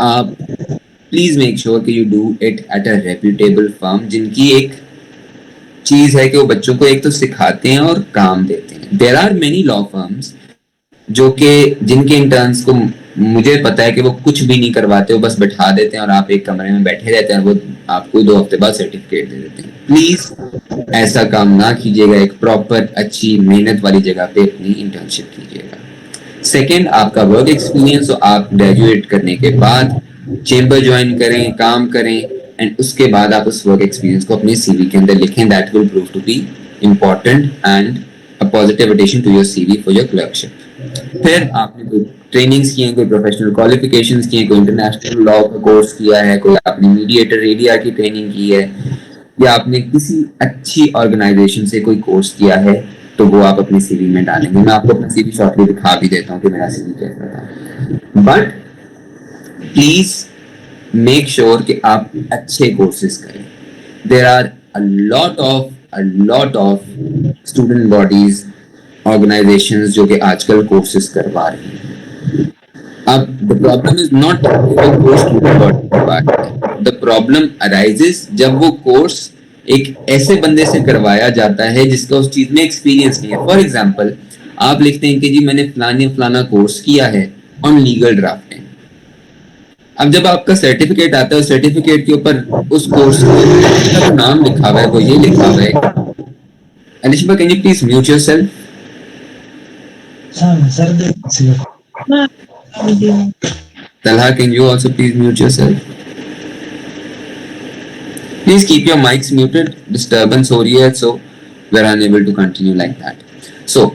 आप प्लीज मेक श्योर कि you do it at a reputable firm जिनकी एक चीज है कि वो बच्चों को एक तो सिखाते हैं और काम देते हैं. There are many law firms जो कि जिनके इंटर्न्स को मुझे पता है कि वो कुछ भी नहीं करवाते, वो बस बैठा देते हैं और आप एक कमरे में बैठे रहते हैं, वो आपको 2 हफ्ते बाद सर्टिफिकेट दे देते हैं. प्लीज ऐसा काम ना कीजिएगा. एक प्रॉपर अच्छी मेहनत वाली जगह पे अपनी इंटर्नशिप कीजिएगा. सेकेंड, आपका वर्क एक्सपीरियंस. तो आप ग्रेजुएट करने के बाद चेम्बर ज्वाइन करें, काम करें, एंड उसके बाद आप उस वर्क एक्सपीरियंस को अपने सीवी के अंदर लिखें. That will prove to be important and a positive addition to your CV for your clerkship. फिर आपने कोई ट्रेनिंग्स की हैं, कोई प्रोफेशनल क्वालिफिकेशंस की हैं, कोई इंटरनेशनल लॉ का कोर्स किया है, कोई आपने मीडिएटर एरिया की ट्रेनिंग की है, या आपने किसी अच्छी ऑर्गेनाइजेशन से कोई कोर्स किया है, तो वो आप अपने सीवी में डालेंगे. मैं आपको अपना सीवी शॉर्टली दिखा भी देता हूँ कि मेरा सीवी कैसा था. बट प्लीज मेक श्योर कि आप अच्छे कोर्सेज करें. There are a lot of student bodies, organisations जो कि आजकल कोर्सेज करवा रही हैं. अब द प्रॉब्लम इज नॉट वो स्टूडेंट बॉडी करवा रही है. द प्रॉब्लम अराइजेस जब वो कोर्स एक ऐसे बंदे से करवाया जाता है जिसका उस चीज में एक्सपीरियंस नहीं है. फॉर एग्जाम्पल, आप लिखते हैं कि जी मैंने फलाना कोर्स किया है ऑन लीगल ड्राफ्टिंग. अब जब आपका सर्टिफिकेट आता है, उस सर्टिफिकेट के ऊपर उस कोर्स का जो नाम लिखा हुआ है वो ये लिखा हुआ है. Alisha, can you please mute yourself? Talha, can you also please mute yourself? Please keep your mics muted. Disturbance हो रही है, so we're unable to continue like that. So,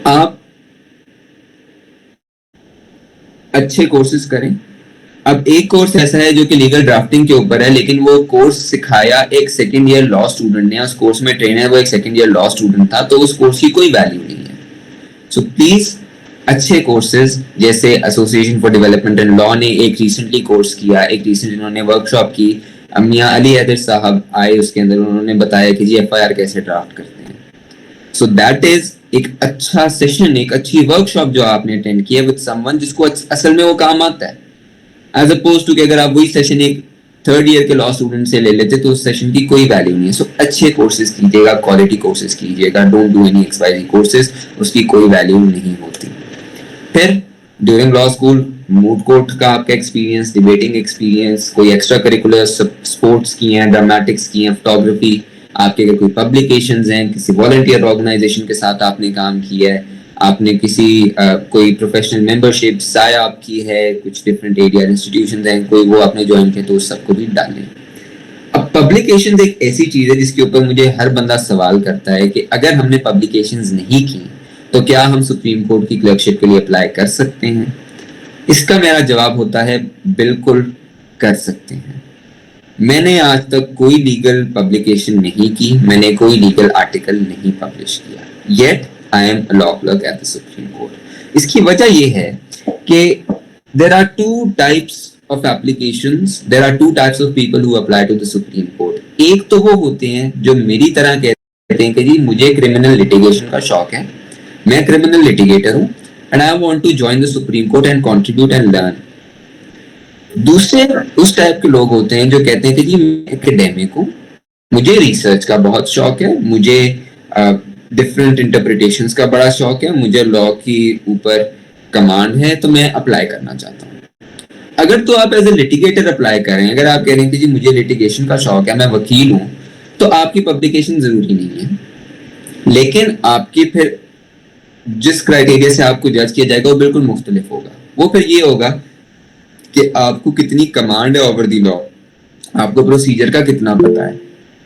आप अच्छे कोर्सेज करें. अब एक कोर्स ऐसा है जो कि लीगल ड्राफ्टिंग के ऊपर है, लेकिन वो कोर्स सिखाया एक सेकेंड ईयर लॉ स्टूडेंट ने. उस कोर्स में ट्रेनर वो एक सेकेंड ईयर लॉ स्टूडेंट था, तो उस कोर्स की कोई वैल्यू नहीं है. सो प्लीज अच्छे कोर्सेज जैसे association for development and law ने एक रिसेंटली कोर्स किया, एक रिसेंटली उन्होंने वर्कशॉप की. मियां अली हैदर साहब आए, उसके अंदर उन्होंने बताया कि जी FIR कैसे ड्राफ्ट करते हैं. सो दैट इज एक अच्छा सेशन, एक अच्छी वर्कशॉप जो आपने अटेंड किया विद समवन जिसको असल में वो काम आता है, एज अपोज टू कि अगर आप वही सेशन एक थर्ड ईयर के लॉ स्टूडेंट से ले लेते तो उस सेशन की कोई वैल्यू नहीं है. सो अच्छे कोर्सेज कीजिएगा, क्वालिटी कोर्सेज कीजिएगा. Don't do any XYZ courses, उसकी कोई वैल्यू नहीं होती. फिर during law school moot court का आपका एक्सपीरियंस, डिबेटिंग एक्सपीरियंस, कोई एक्स्ट्रा करिकुलर स्पोर्ट्स की हैं, ड्रामेटिक्स की हैं, फोटोग्राफी, आपके अगर कोई पब्लिकेशंस हैं, किसी वॉलंटियर ऑर्गेनाइजेशन के साथ आपने काम किया है, आपने किसी कोई प्रोफेशनल मेंबरशिप साया आपकी है, कुछ डिफरेंट एरिया इंस्टीट्यूशंस हैं, कोई वो आपने ज्वाइन किया, तो उस सबको भी डालें. अब पब्लिकेशंस एक ऐसी चीज है जिसके ऊपर मुझे हर बंदा सवाल करता है कि अगर हमने पब्लिकेशंस नहीं की तो क्या हम सुप्रीम कोर्ट की क्लर्कशिप के लिए अप्लाई कर सकते हैं? इसका मेरा जवाब होता है बिल्कुल कर सकते हैं. मैंने आज तक कोई लीगल पब्लिकेशन नहीं की, मैंने कोई लीगल आर्टिकल नहीं पब्लिश किया, yet I am a law clerk eight the supreme court. इसकी वजह यह है कि there are two types of applications, there are two types of people who apply to the Supreme Court. एक तो वो होते हैं जो मेरी तरह कहते हैं कि जी मुझे क्रिमिनल लिटिगेशन का शौक है, मैं क्रिमिनल लिटिगेटर हूं and I want to join the Supreme Court and contribute and learn. दूसरे उस टाइप के लोग होते हैं जो कहते हैं कि जी मैं एकेडमिक हूं, मुझे रिसर्च का बहुत शौक है, मुझे डिफरेंट इंटरप्रिटेशंस का बड़ा शौक है, मुझे लॉ की ऊपर कमांड है, तो मैं अप्लाई करना चाहता हूँ. अगर तो आप एज ए लिटिगेटर अप्लाई करें, अगर आप कह रहे हैं कि जी मुझे लिटिगेशन का शौक है, मैं वकील हूँ, तो आपकी पब्लिकेशन जरूरी नहीं है. लेकिन आपकी फिर जिस क्राइटेरिया से आपको जज किया जाएगा वो बिल्कुल मुख्तलिफ होगा. वो फिर ये होगा कि आपको कितनी कमांड है ओवर द लॉ, आपको प्रोसीजर का कितना पता है.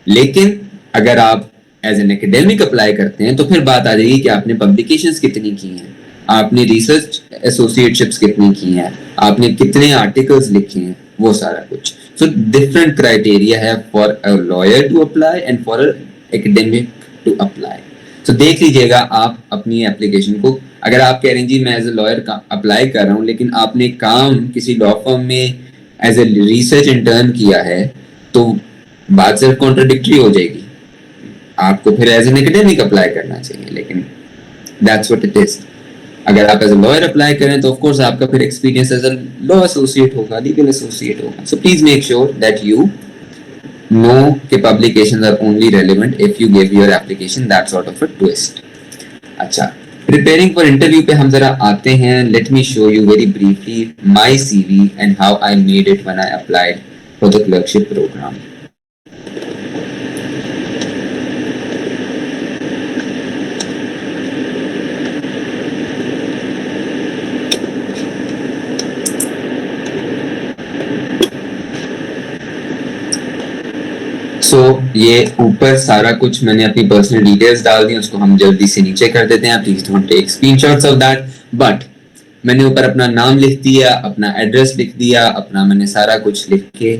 लेकिन अगर आप एज एन एकेडमिक अप्लाई करते हैं तो फिर बात आ जाएगी कि आपने पब्लिकेशंस कितनी की हैं, आपने रिसर्च एसोसिएटशिप्स कितनी की हैं, आपने कितने आर्टिकल्स लिखे हैं, वो सारा कुछ. सो डिफरेंट क्राइटेरिया है for a lawyer to apply and for a academic to apply. तो देख लीजिएगा आप अपनी एप्लीकेशन को. अगर आप कह रहे हैं जी मैं एज ए लॉयर अप्लाई कर रहा हूँ, लेकिन आपने काम किसी लॉ फर्म में एज ए रिसर्च इंटर्न किया है, तो बात सिर्फ कॉन्ट्राडिक्टरी हो जाएगी. आपको फिर एज एन एकेडमिक अप्लाई करना चाहिए, लेकिन दैट्स व्हाट इट इज. अगर आप एज ए लॉयर अप्लाई करें तो ऑफ कोर्स आपका फिर experience as a law associate होगा, लीगल एसोसिएट होगा. So please make sure that you know कि publications are only relevant if you give your application that sort of a twist. अच्छा, preparing for interview पे हम जरा आते हैं. Let me show you very briefly my CV and how I made it when I applied for the clerkship program. So, ये ऊपर सारा कुछ मैंने अपनी पर्सनल डिटेल्स डाल दी, उसको हम जल्दी से नीचे कर देते हैं. Please don't take screenshots of that. But मैंने ऊपर अपना नाम लिख दिया, अपना एड्रेस लिख दिया, अपना मैंने सारा कुछ लिख के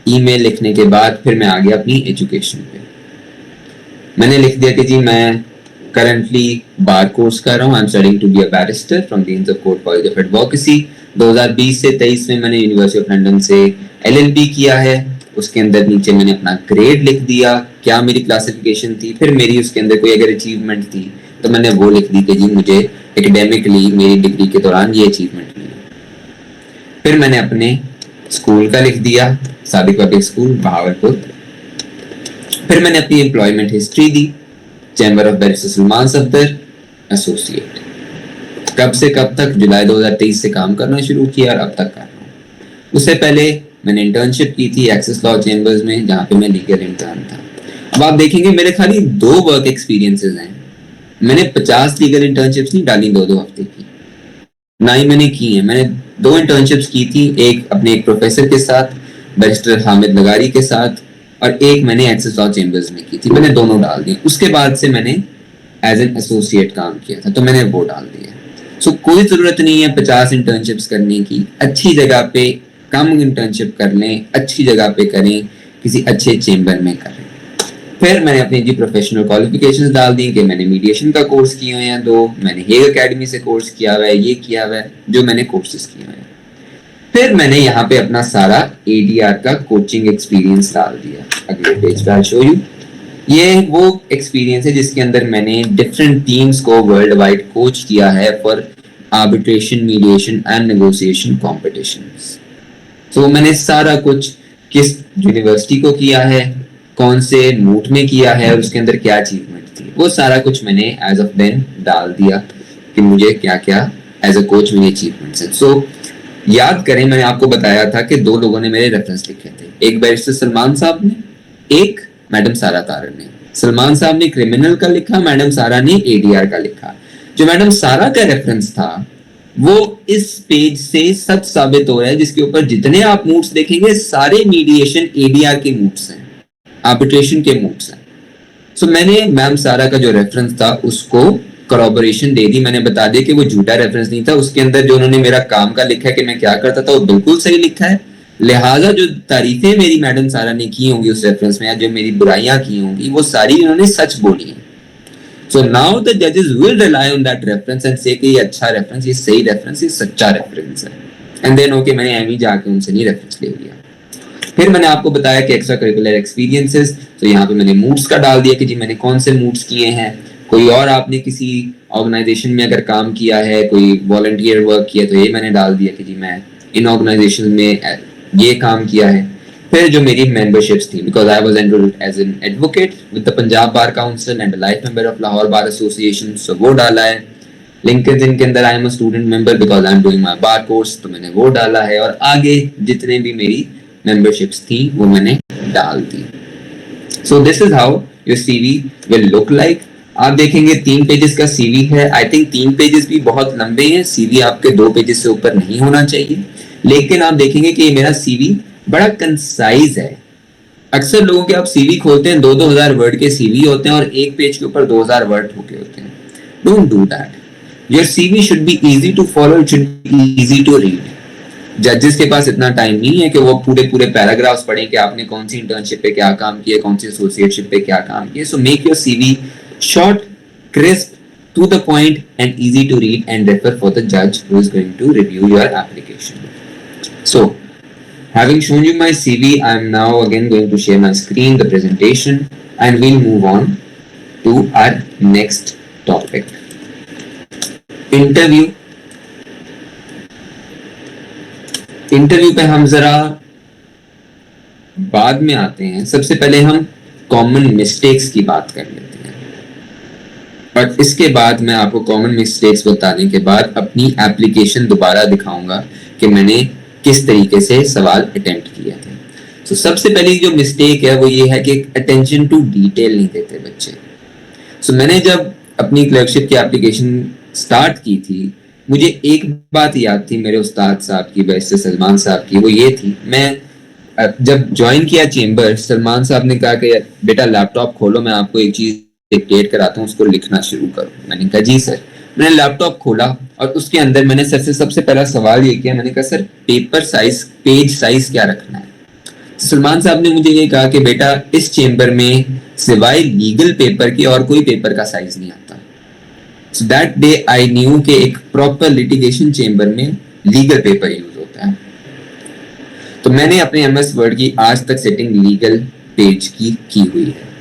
ईमेल लिखने के बाद फिर मैं आ गया अपनी एजुकेशन पे. मैंने लिख दिया कि जी मैं करंटली बार कोर्स कर रहा हूँ. I am studying to be a barrister from the Court College of Advocacy. 2020 से 23 में मैंने यूनिवर्सिटी ऑफ लंदन से LLB किया है। उसके अंदर नीचे मैंने अपना ग्रेड लिख दिया, क्या मेरी क्लासिफिकेशन थी, फिर मेरी उसके अंदर कोई अगर अचीवमेंट थी तो मैंने वो लिख दी कि जी मुझे एकेडमिकली मेरी डिग्री के दौरान ये अचीवमेंट मिली। फिर मैंने अपने स्कूल का लिख दिया, सादिक पब्लिक स्कूल बहावलपुर। फिर मैंने अपनी employment history the, chamber of barrister Salman Safdar associate. कब से कब तक, जुलाई 2023 से काम करना शुरू किया और अब तक कर रहा हूँ। उससे पहले मैंने इंटर्नशिप की थी एक्सेस लॉ चैम्बर्स में, जहाँ पे मैं लीगल इंटर्न था। अब आप देखेंगे मेरे खाली 2 वर्क एक्सपीरियंसेस हैं। मैंने 50 लीगल इंटर्नशिप्स नहीं डाली 2-2 हफ्ते की, ना ही मैंने की है। मैंने 2 इंटर्नशिप्स की थी, एक अपने एक प्रोफेसर के साथ बैरिस्टर हामिद लगारी के साथ, और एक मैंने एक्सेस लॉ चैम्बर्स में की थी। मैंने दोनों डाल दी। उसके बाद से मैंने एज एन एसोसिएट काम किया था, तो मैंने वो डाल दिया। सो कोई जरूरत नहीं है 50 इंटर्नशिप्स करने की। अच्छी जगह पे कम इंटर्नशिप कर लें, अच्छी जगह पे करें, किसी अच्छे चेंबर में करें। फिर मैंने अपनी जी प्रोफेशनल क्वालिफिकेशंस डाल दी कि मैंने मीडिएशन का कोर्स किए हुए हैं 2, मैंने हेग एकेडमी से कोर्स किया हुआ है, ये किया हुआ है, जो मैंने कोर्सेज किए हुए हैं। फिर मैंने यहाँ पे अपना सारा ADR का कोचिंग एक्सपीरियंस डाल दिया। अगले पेज पे आई शो यू। ये वो एक्सपीरियंस है जिसके अंदर मैंने डिफरेंट टीम्स को वर्ल्ड वाइड कोच किया है for arbitration, mediation and negotiation competitions. तो मैंने सारा कुछ किस यूनिवर्सिटी को किया है, कौन से मूट में किया है और उसके अंदर क्या अचीवमेंट थी, वो सारा कुछ मैंने एज ऑफ देन डाल दिया कि मुझे क्या क्या एज अ कोच मेरी अचीवमेंट्स हैं। सो याद करें, मैंने आपको बताया था कि 2 लोगों ने मेरे रेफरेंस लिखे थे, एक बैरिस्टर सलमान साहब ने, एक मैडम सारा तारड़ ने। सलमान साहब ने क्रिमिनल का लिखा, मैडम सारा ने ADR का लिखा। जो मैडम सारा का रेफरेंस था वो इस पेज से सच साबित हो रहा है, जिसके ऊपर जितने आप मूड्स देखेंगे सारे मीडिएशन ADR के मूड्स हैं, आर्बिट्रेशन के मूड्स हैं। सो मैंने मैम सारा का जो रेफरेंस था उसको करॉबोरेशन दे दी। मैंने बता दिया कि वो झूठा रेफरेंस नहीं था, उसके अंदर जो उन्होंने मेरा काम का लिखा है कि मैं क्या करता था वो बिल्कुल सही लिखा है। लिहाजा जो तारीफें मेरी मैडम सारा ने की होंगी उस रेफरेंस में, या जो मेरी बुराइयां की होंगी, वो सारी उन्होंने सच बोली हैं। So now the judges will rely on that reference and say कि ये अच्छा रेफरेंस, ये सही रेफरेंस, ये सच्चा रेफरेंस है। And then okay, मैंने एम ही जाके उनसे नहीं रेफरेंस ले लिया। फिर मैंने आपको बताया कि एक्स्ट्रा करिकुलर एक्सपीरियंसेस, तो यहाँ पे मैंने मूड्स का डाल दिया कि जी मैंने कौन से मूड्स किए हैं। कोई और आपने किसी ऑर्गेनाइजेशन में अगर काम किया है, कोई वॉलंटियर वर्क किया, तो ये मैंने डाल दिया कि जी मैं इन ऑर्गेनाइजेशन में ये काम किया है। फिर जो मेरी मेंबरशिप्स थी, because I was enrolled as an advocate with the Punjab bar council and life member of Lahore bar association, so वो डाला है। लिंक्डइन के अंदर I am a student member because I am doing my bar course, तो मैंने वो डाला है। और आगे जितने भी मेरी मेंबरशिप्स थी वो मैंने डाल दी। So this is how your CV will look like. आप देखेंगे 3 पेजेस का CV है। आई थिंक 3 पेजेस भी बहुत लंबे हैं, CV आपके 2 पेजेस से ऊपर नहीं होना चाहिए। लेकिन आप देखेंगे कि मेरा CV बड़ा कंसाइज है। अक्सर लोगों के आप CV खोलते हैं, 2-2 हजार वर्ड के CV होते हैं और एक पेज के ऊपर 2000 वर्ड ठोके होते हैं। Don't do that. Your CV should be easy to follow, it should be easy to read. जजेस के पास इतना टाइम नहीं है कि वो पूरे पैराग्राफ्स पढ़ें कि आपने कौन सी इंटर्नशिप पे क्या काम किया, कौन सी एसोसिएटशिप पे क्या काम किया। So make your CV short, crisp, to the point and easy to read and refer for the judge who is going to review your application. So having shown you my CV, I am now again going to share my screen, the presentation, and we'll move on to our next topic. Interview पे हम जरा बाद में आते हैं। सबसे पहले हम कॉमन मिस्टेक्स की बात कर लेते हैं, और इसके बाद मैं आपको कॉमन मिस्टेक्स बताने के बाद अपनी एप्लीकेशन दोबारा दिखाऊंगा कि मैंने किस तरीके से सवाल अटेम्प्ट किए थे। तो सबसे पहली जो मिस्टेक है वो ये है कि अटेंशन टू डिटेल नहीं देते बच्चे। सो मैंने जब अपनी क्लर्कशिप की एप्लीकेशन स्टार्ट की थी, मुझे एक बात याद थी मेरे उस्ताद साहब की, बैरिस्टर सलमान साहब की। वो ये थी, मैं जब ज्वाइन किया चेंबर, सलमान साहब ने कहा कि बेटा लैपटॉप खोलो, मैं आपको एक चीज डिक्टेट कराता हूँ, उसको लिखना शुरू करो। मैंने कहा जी सर। मैंने लैपटॉप खोला और उसके अंदर मैंने सर से सबसे पहला सवाल ये किया, मैंने कहा sir paper size, page size क्या रखना है। सलमान साहब ने मुझे ये कहा कि बेटा इस चेंबर में सिवाय लीगल पेपर के और कोई पेपर का साइज नहीं आता। So that day I knew कि एक प्रॉपर लिटिगेशन चेंबर में लीगल पेपर यूज होता है। तो मैंने अपने एमएस वर्ड की आज तक सेटिंग लीगल पेज की हुई है।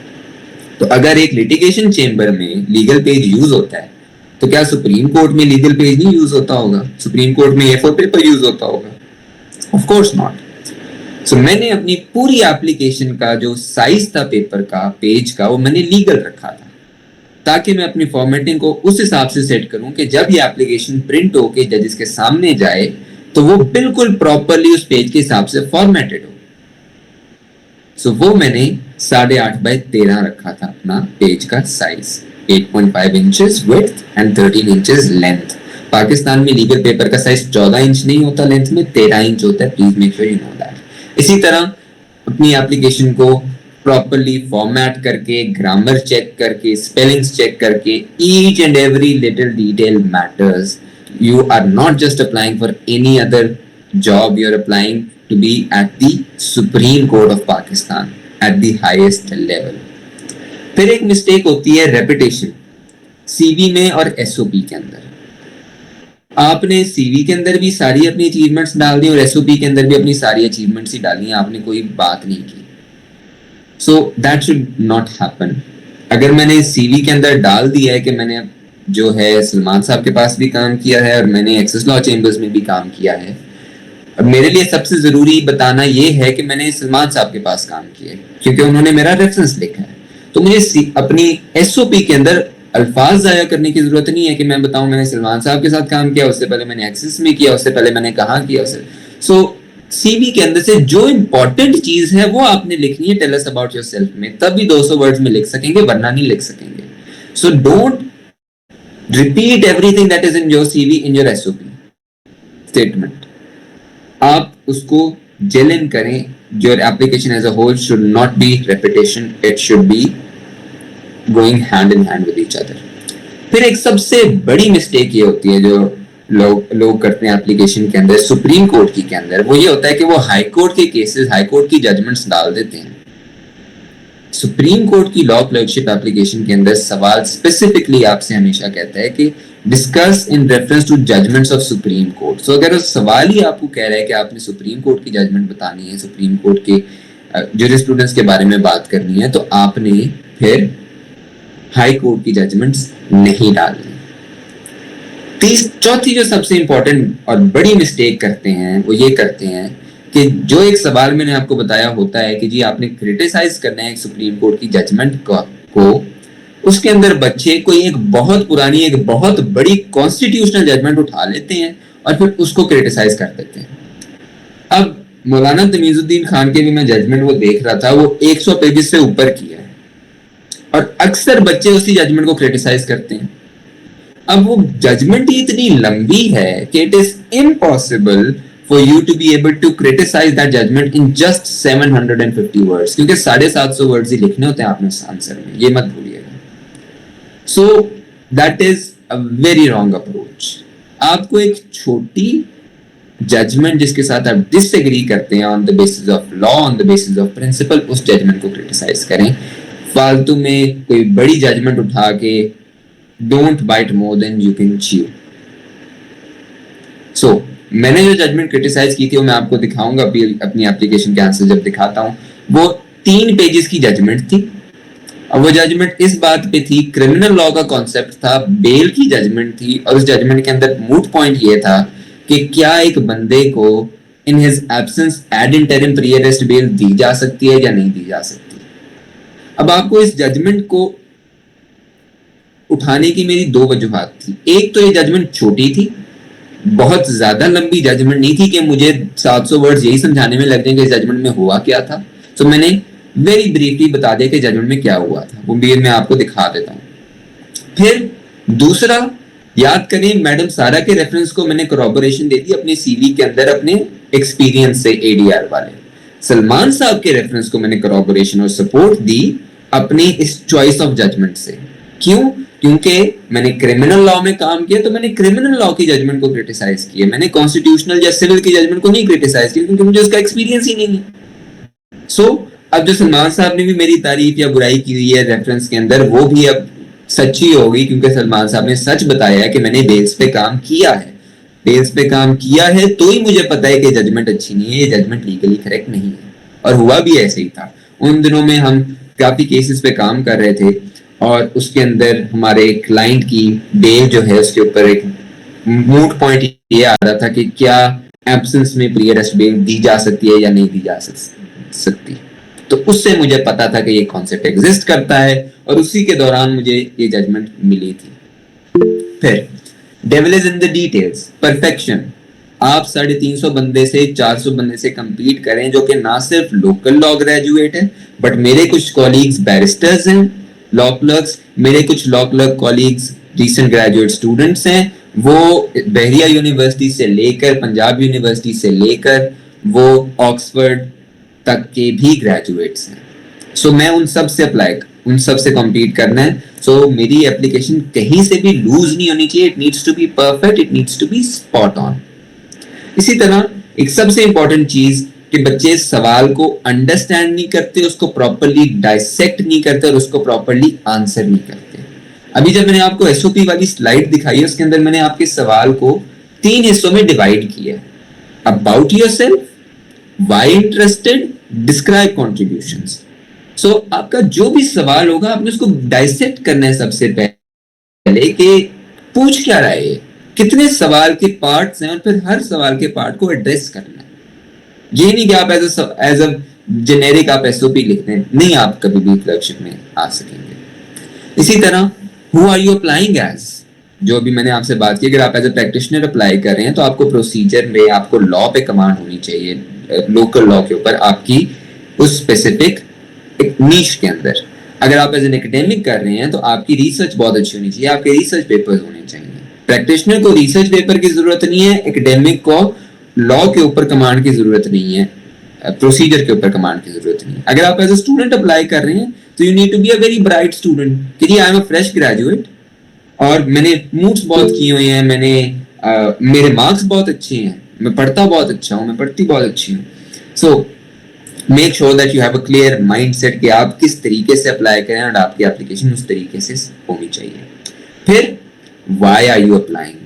तो अगर एक लिटिगेशन चेंबर में लीगल पेज यूज होता है तो क्या सुप्रीम कोर्ट में लीगल पेज नहीं यूज होता होगा? सुप्रीम कोर्ट में A4 पेपर यूज होता होगा? Of course not. सो मैंने अपनी पूरी एप्लीकेशन का जो साइज था पेपर का, पेज का, वो मैंने लीगल रखा था ताकि मैं अपनी फॉर्मेटिंग को उस हिसाब से सेट करूं कि जब ये एप्लीकेशन प्रिंट होके जजेस के सामने जाए तो वो बिल्कुल प्रॉपरली उस पेज के हिसाब से फॉर्मेटेड हो। सो वो मैंने 8.5 बाय 13 रखा था अपना पेज का size, 8.5 inches width and 13 inches length. Pakistan में लीगल पेपर का साइज 14 इंच नहीं होता लेंथ में, 13 इंच होता है। Please make sure you know that. इसी तरह अपनी एप्लीकेशन को प्रॉपरली फॉर्मेट करके, ग्रामर चेक करके, स्पेलिंग्स चेक करके, each and every little detail matters. You are not just applying for any other job, you are applying to be at the Supreme Court of Pakistan at the highest level. फिर एक mistake होती है repetition CV में और SOP के अंदर। आपने CV के अंदर भी सारी अपनी अचीवमेंट्स डाल दी और एसओपी के अंदर भी अपनी सारी अचीवमेंट्स ही डाली हैं, आपने कोई बात नहीं की। So that should not happen. अगर मैंने सीवी के अंदर डाल दिया है कि मैंने जो है सलमान साहब के पास भी काम किया है और मैंने एक्सेस लॉ चेंबर्स में भी काम किया है, अब मेरे लिए सबसे जरूरी बताना ये है कि मैंने सलमान साहब के पास काम किया है क्योंकि उन्होंने मेरा रेफरेंस लिखा है। तो मुझे अपनी एसओपी के अंदर अल्फाज जाया करने की जरूरत नहीं है कि मैं बताऊं मैंने सलमान साहब के साथ काम किया, उससे पहले मैंने एक्सेस में किया, उससे पहले मैंने कहाँ किया। सो सीवी के अंदर से जो इंपॉर्टेंट चीज है वो आपने लिखनी है, टेल अस अबाउट योरसेल्फ में, तभी 200 वर्ड्स में लिख सकेंगे, वरना नहीं लिख सकेंगे। So don't repeat everything that is in your CV in your SOP statement. आप उसको gel in करें। Your application as a whole should not be repetition, it should be going hand in hand with each other. फिर एक सबसे बड़ी mistake ये होती है जो लोग करते हैं एप्लीकेशन के अंदर, सुप्रीम कोर्ट की के अंदर, वो ये होता है कि वो हाई कोर्ट के केसेस, हाई कोर्ट की जजमेंट्स डाल देते हैं। सुप्रीम कोर्ट की लॉ क्लर्कशिप एप्लीकेशन के अंदर सवाल स्पेसिफिकली आपसे हमेशा कहता है कि discuss in reference to judgments of supreme court. So अगर उस सवाल ही आपको कह रहा है कि आपने सुप्रीम कोर्ट की जजमेंट बतानी है, सुप्रीम कोर्ट के जूरिस्प्रूडेंस के बारे में बात करनी है, तो आपने फिर हाई कोर्ट की जजमेंट्स नहीं डालनी। चौथी जो सबसे इंपॉर्टेंट और बड़ी मिस्टेक करते हैं वो ये करते हैं कि जो एक सवाल मैंने आपको बताया होता है कि जी आपने क्रिटिसाइज करना है एक सुप्रीम कोर्ट की जजमेंट को, उसके अंदर बच्चे कोई एक बहुत पुरानी, एक बहुत बड़ी कॉन्स्टिट्यूशनल जजमेंट उठा लेते हैं और फिर उसको क्रिटिसाइज कर देते हैं। अब मौलाना तमीजुद्दीन खान के भी मैं जजमेंट वो देख रहा था, वो 100 पेजेस से ऊपर की है और अक्सर बच्चे उसी जजमेंट को क्रिटिसाइज करते हैं। अब वो जजमेंट ही इतनी लंबी है कि it is impossible for you to be able to criticize that judgment in just 750 words, क्योंकि 750 words ही लिखने होते हैं आपने आंसर में, ये मत भूलिएगा। So that is a very wrong approach। आपको एक छोटी जजमेंट जिसके साथ आप डिसएग्री करते हैं on the basis of law, on the basis of principle, उस जजमेंट को क्रिटिसाइज करें। फालतू में कोई बड़ी जजमेंट उठा के don't bite more than you can chew. So मैंने जो जजमेंट क्रिटिसाइज की थी वो मैं आपको दिखाऊंगा अपनी एप्लीकेशन के आंसर जब दिखाता हूं। वो 3 पेजेस की जजमेंट थी और वो जजमेंट इस बात पे थी, क्रिमिनल लॉ का कॉन्सेप्ट था, बेल की जजमेंट थी और उस जजमेंट के अंदर मूट पॉइंट ये था कि क्या एक बंदे को in his absence ad interim pre arrest bail दी जा सकती है या नहीं दी जा सकती। अब आपको इस जजमेंट को उठाने की मेरी 2 वजूहात थी। एक तो ये जजमेंट छोटी थी, बहुत ज्यादा लंबी जजमेंट नहीं थी कि मुझे 700 वर्ड्स यही समझाने में लग जाएंगे इस जजमेंट में हुआ क्या था। तो मैंने वेरी ब्रीफली बता दिया कि जजमेंट में क्या हुआ था, वो भी मैं आपको दिखा देता हूं। फिर दूसरा, याद करें मैडम सारा के रेफरेंस को मैंने कोरॉबोरेशन दे दी अपने सीवी के अंदर अपने एक्सपीरियंस से, एडीआर वाले। सलमान साहब के रेफरेंस को मैंने कोरॉबोरेशन और सपोर्ट दी अपनी इस चॉइस ऑफ जजमेंट से। क्यों? क्योंकि मैंने क्रिमिनल लॉ में काम किया तो मैंने क्रिमिनल लॉ की जजमेंट को क्रिटिसाइज किया, मैंने कॉन्स्टिट्यूशनल या सिविल की जजमेंट को नहीं क्रिटिसाइज किया क्योंकि मुझे उसका एक्सपीरियंस ही नहीं है। सो अब जो सलमान साहब ने भी मेरी तारीफ या बुराई की हुई है रेफरेंस के अंदर, वो भी अब सच्ची होगी क्योंकि सलमान साहब ने सच बताया है कि मैंने बेल्स पे काम किया है। डिटेल्स पे काम किया है तो ही मुझे पता है कि जजमेंट अच्छी नहीं है, ये जजमेंट लीगली करेक्ट नहीं है। और हुआ भी ऐसे ही था। उन दिनों में हम काफी केसेस पे काम कर रहे थे और उसके अंदर हमारे क्लाइंट की बेल जो है उसके ऊपर एक मूट पॉइंट ये आ रहा था कि क्या एब्सेंस में प्री अरेस्ट बेल दी जा सकती है या नहीं दी जा सकती। तो उससे मुझे पता था कि ये कॉन्सेप्ट एग्जिस्ट करता है और उसी के दौरान मुझे ये जजमेंट मिली थी। फिर devil is in the details, perfection. आप 350 बंदे से 400 बंदे से compete करें जो कि ना सिर्फ लोकल लॉ ग्रेजुएट है बट मेरे कुछ कॉलीग्स बैरिस्टर्स हैं, लॉ क्लर्क्स, मेरे कुछ law clerk colleagues recent graduate students हैं, वो बहरिया यूनिवर्सिटी से लेकर पंजाब यूनिवर्सिटी से लेकर वो ऑक्सफोर्ड तक के भी ग्रेजुएट्स हैं। सो मैं उन सब से कॉम्पीट करना है। सो मेरी एप्लीकेशन कहीं से भी लूज नहीं होनी चाहिए। It needs to be perfect, it needs to be spot on. इसी तरह एक सबसे इंपॉर्टेंट चीज कि बच्चे सवाल को अंडरस्टैंड नहीं करते, उसको प्रॉपर्ली डाइसेक्ट नहीं करते और उसको प्रॉपर्ली आंसर नहीं करते। अभी जब मैंने आपको एसओपी वाली स्लाइड दिखाई है उसके अंदर मैंने आपके सवाल को 3 हिस्सों में डिवाइड किया है। About yourself, why interested, describe contributions. So आपका जो भी सवाल होगा आपने उसको डाइसेक्ट करना है सबसे पहले कि पूछ क्या रहा है, कितने सवाल के पार्ट्स हैं और फिर हर सवाल के पार्ट को एड्रेस करना है। ये नहीं कि आप एज अ जेनेरिक आप एसओपी लिखते हैं, नहीं आप कभी भी क्लर्कशिप में आ सकेंगे। इसी तरह who are you applying as, जो भी मैंने आपसे बात की, अगर आप एज अ प्रैक्टिशनर अप्लाई कर रहे हैं तो आपको प्रोसीजर में आपको लॉ पे कमांड होनी चाहिए, लोकल लॉ के ऊपर आपकी उस स्पेसिफिक एक नीश के अंदर। अगर आप एज एन एकेडमिक कर रहे हैं तो आपकी रिसर्च बहुत अच्छी होनी चाहिए, आपके रिसर्च पेपर्स होने चाहिए। प्रैक्टिशनर को रिसर्च पेपर की जरूरत नहीं है, एकेडमिक को लॉ के ऊपर कमांड की जरूरत नहीं है, प्रोसीजर के ऊपर कमांड की जरूरत नहीं है। अगर आप एज अ स्टूडेंट अप्लाई कर रहे हैं तो you need to be a very bright student कि जी I am a fresh graduate और मैंने मूव्स बहुत किए हुए हैं, मेरे मार्क्स बहुत अच्छे हैं, मैं पढ़ता बहुत अच्छा हूँ, मैं पढ़ती बहुत अच्छी हूँ। So make sure that you have a clear mindset कि आप किस तरीके से अप्लाई करें और आपकी एप्लीकेशन उस तरीके से होनी चाहिए। फिर why are you applying,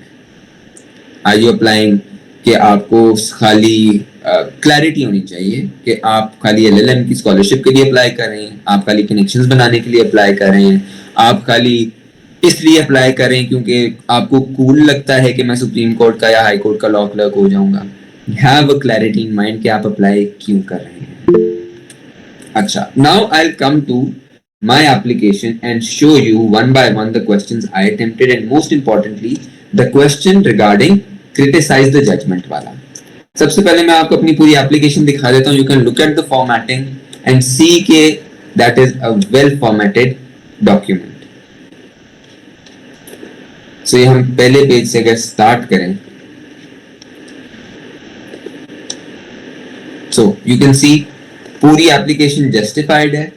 are you applying कि आपको खाली क्लैरिटी होनी चाहिए कि आप खाली एलएलएम की स्कॉलरशिप के लिए अप्लाई कर रहे हैं, आप खाली कनेक्शंस बनाने के लिए अप्लाई कर रहे हैं, आप खाली इसलिए अप्लाई करें क्योंकि आपको कूल लगता है कि मैं सुप्रीम कोर्ट का या हाई कोर्ट का लॉ क्लर्क हो जाऊंगा। Have a clarity in mind कि आप अप्लाई क्यों कर रहे हैं। अच्छा, now I will come to my application and show you one by one the questions I attempted and most importantly the question regarding criticize the judgment वाला। सबसे पहले मैं आपको अपनी पूरी एप्लीकेशन दिखा देता हूँ। You can look at the formatting and see कि that is a well formatted document। So ये हम पहले पेज से अगर स्टार्ट करें so you can see पूरी एप्लीकेशन जस्टिफाइड है।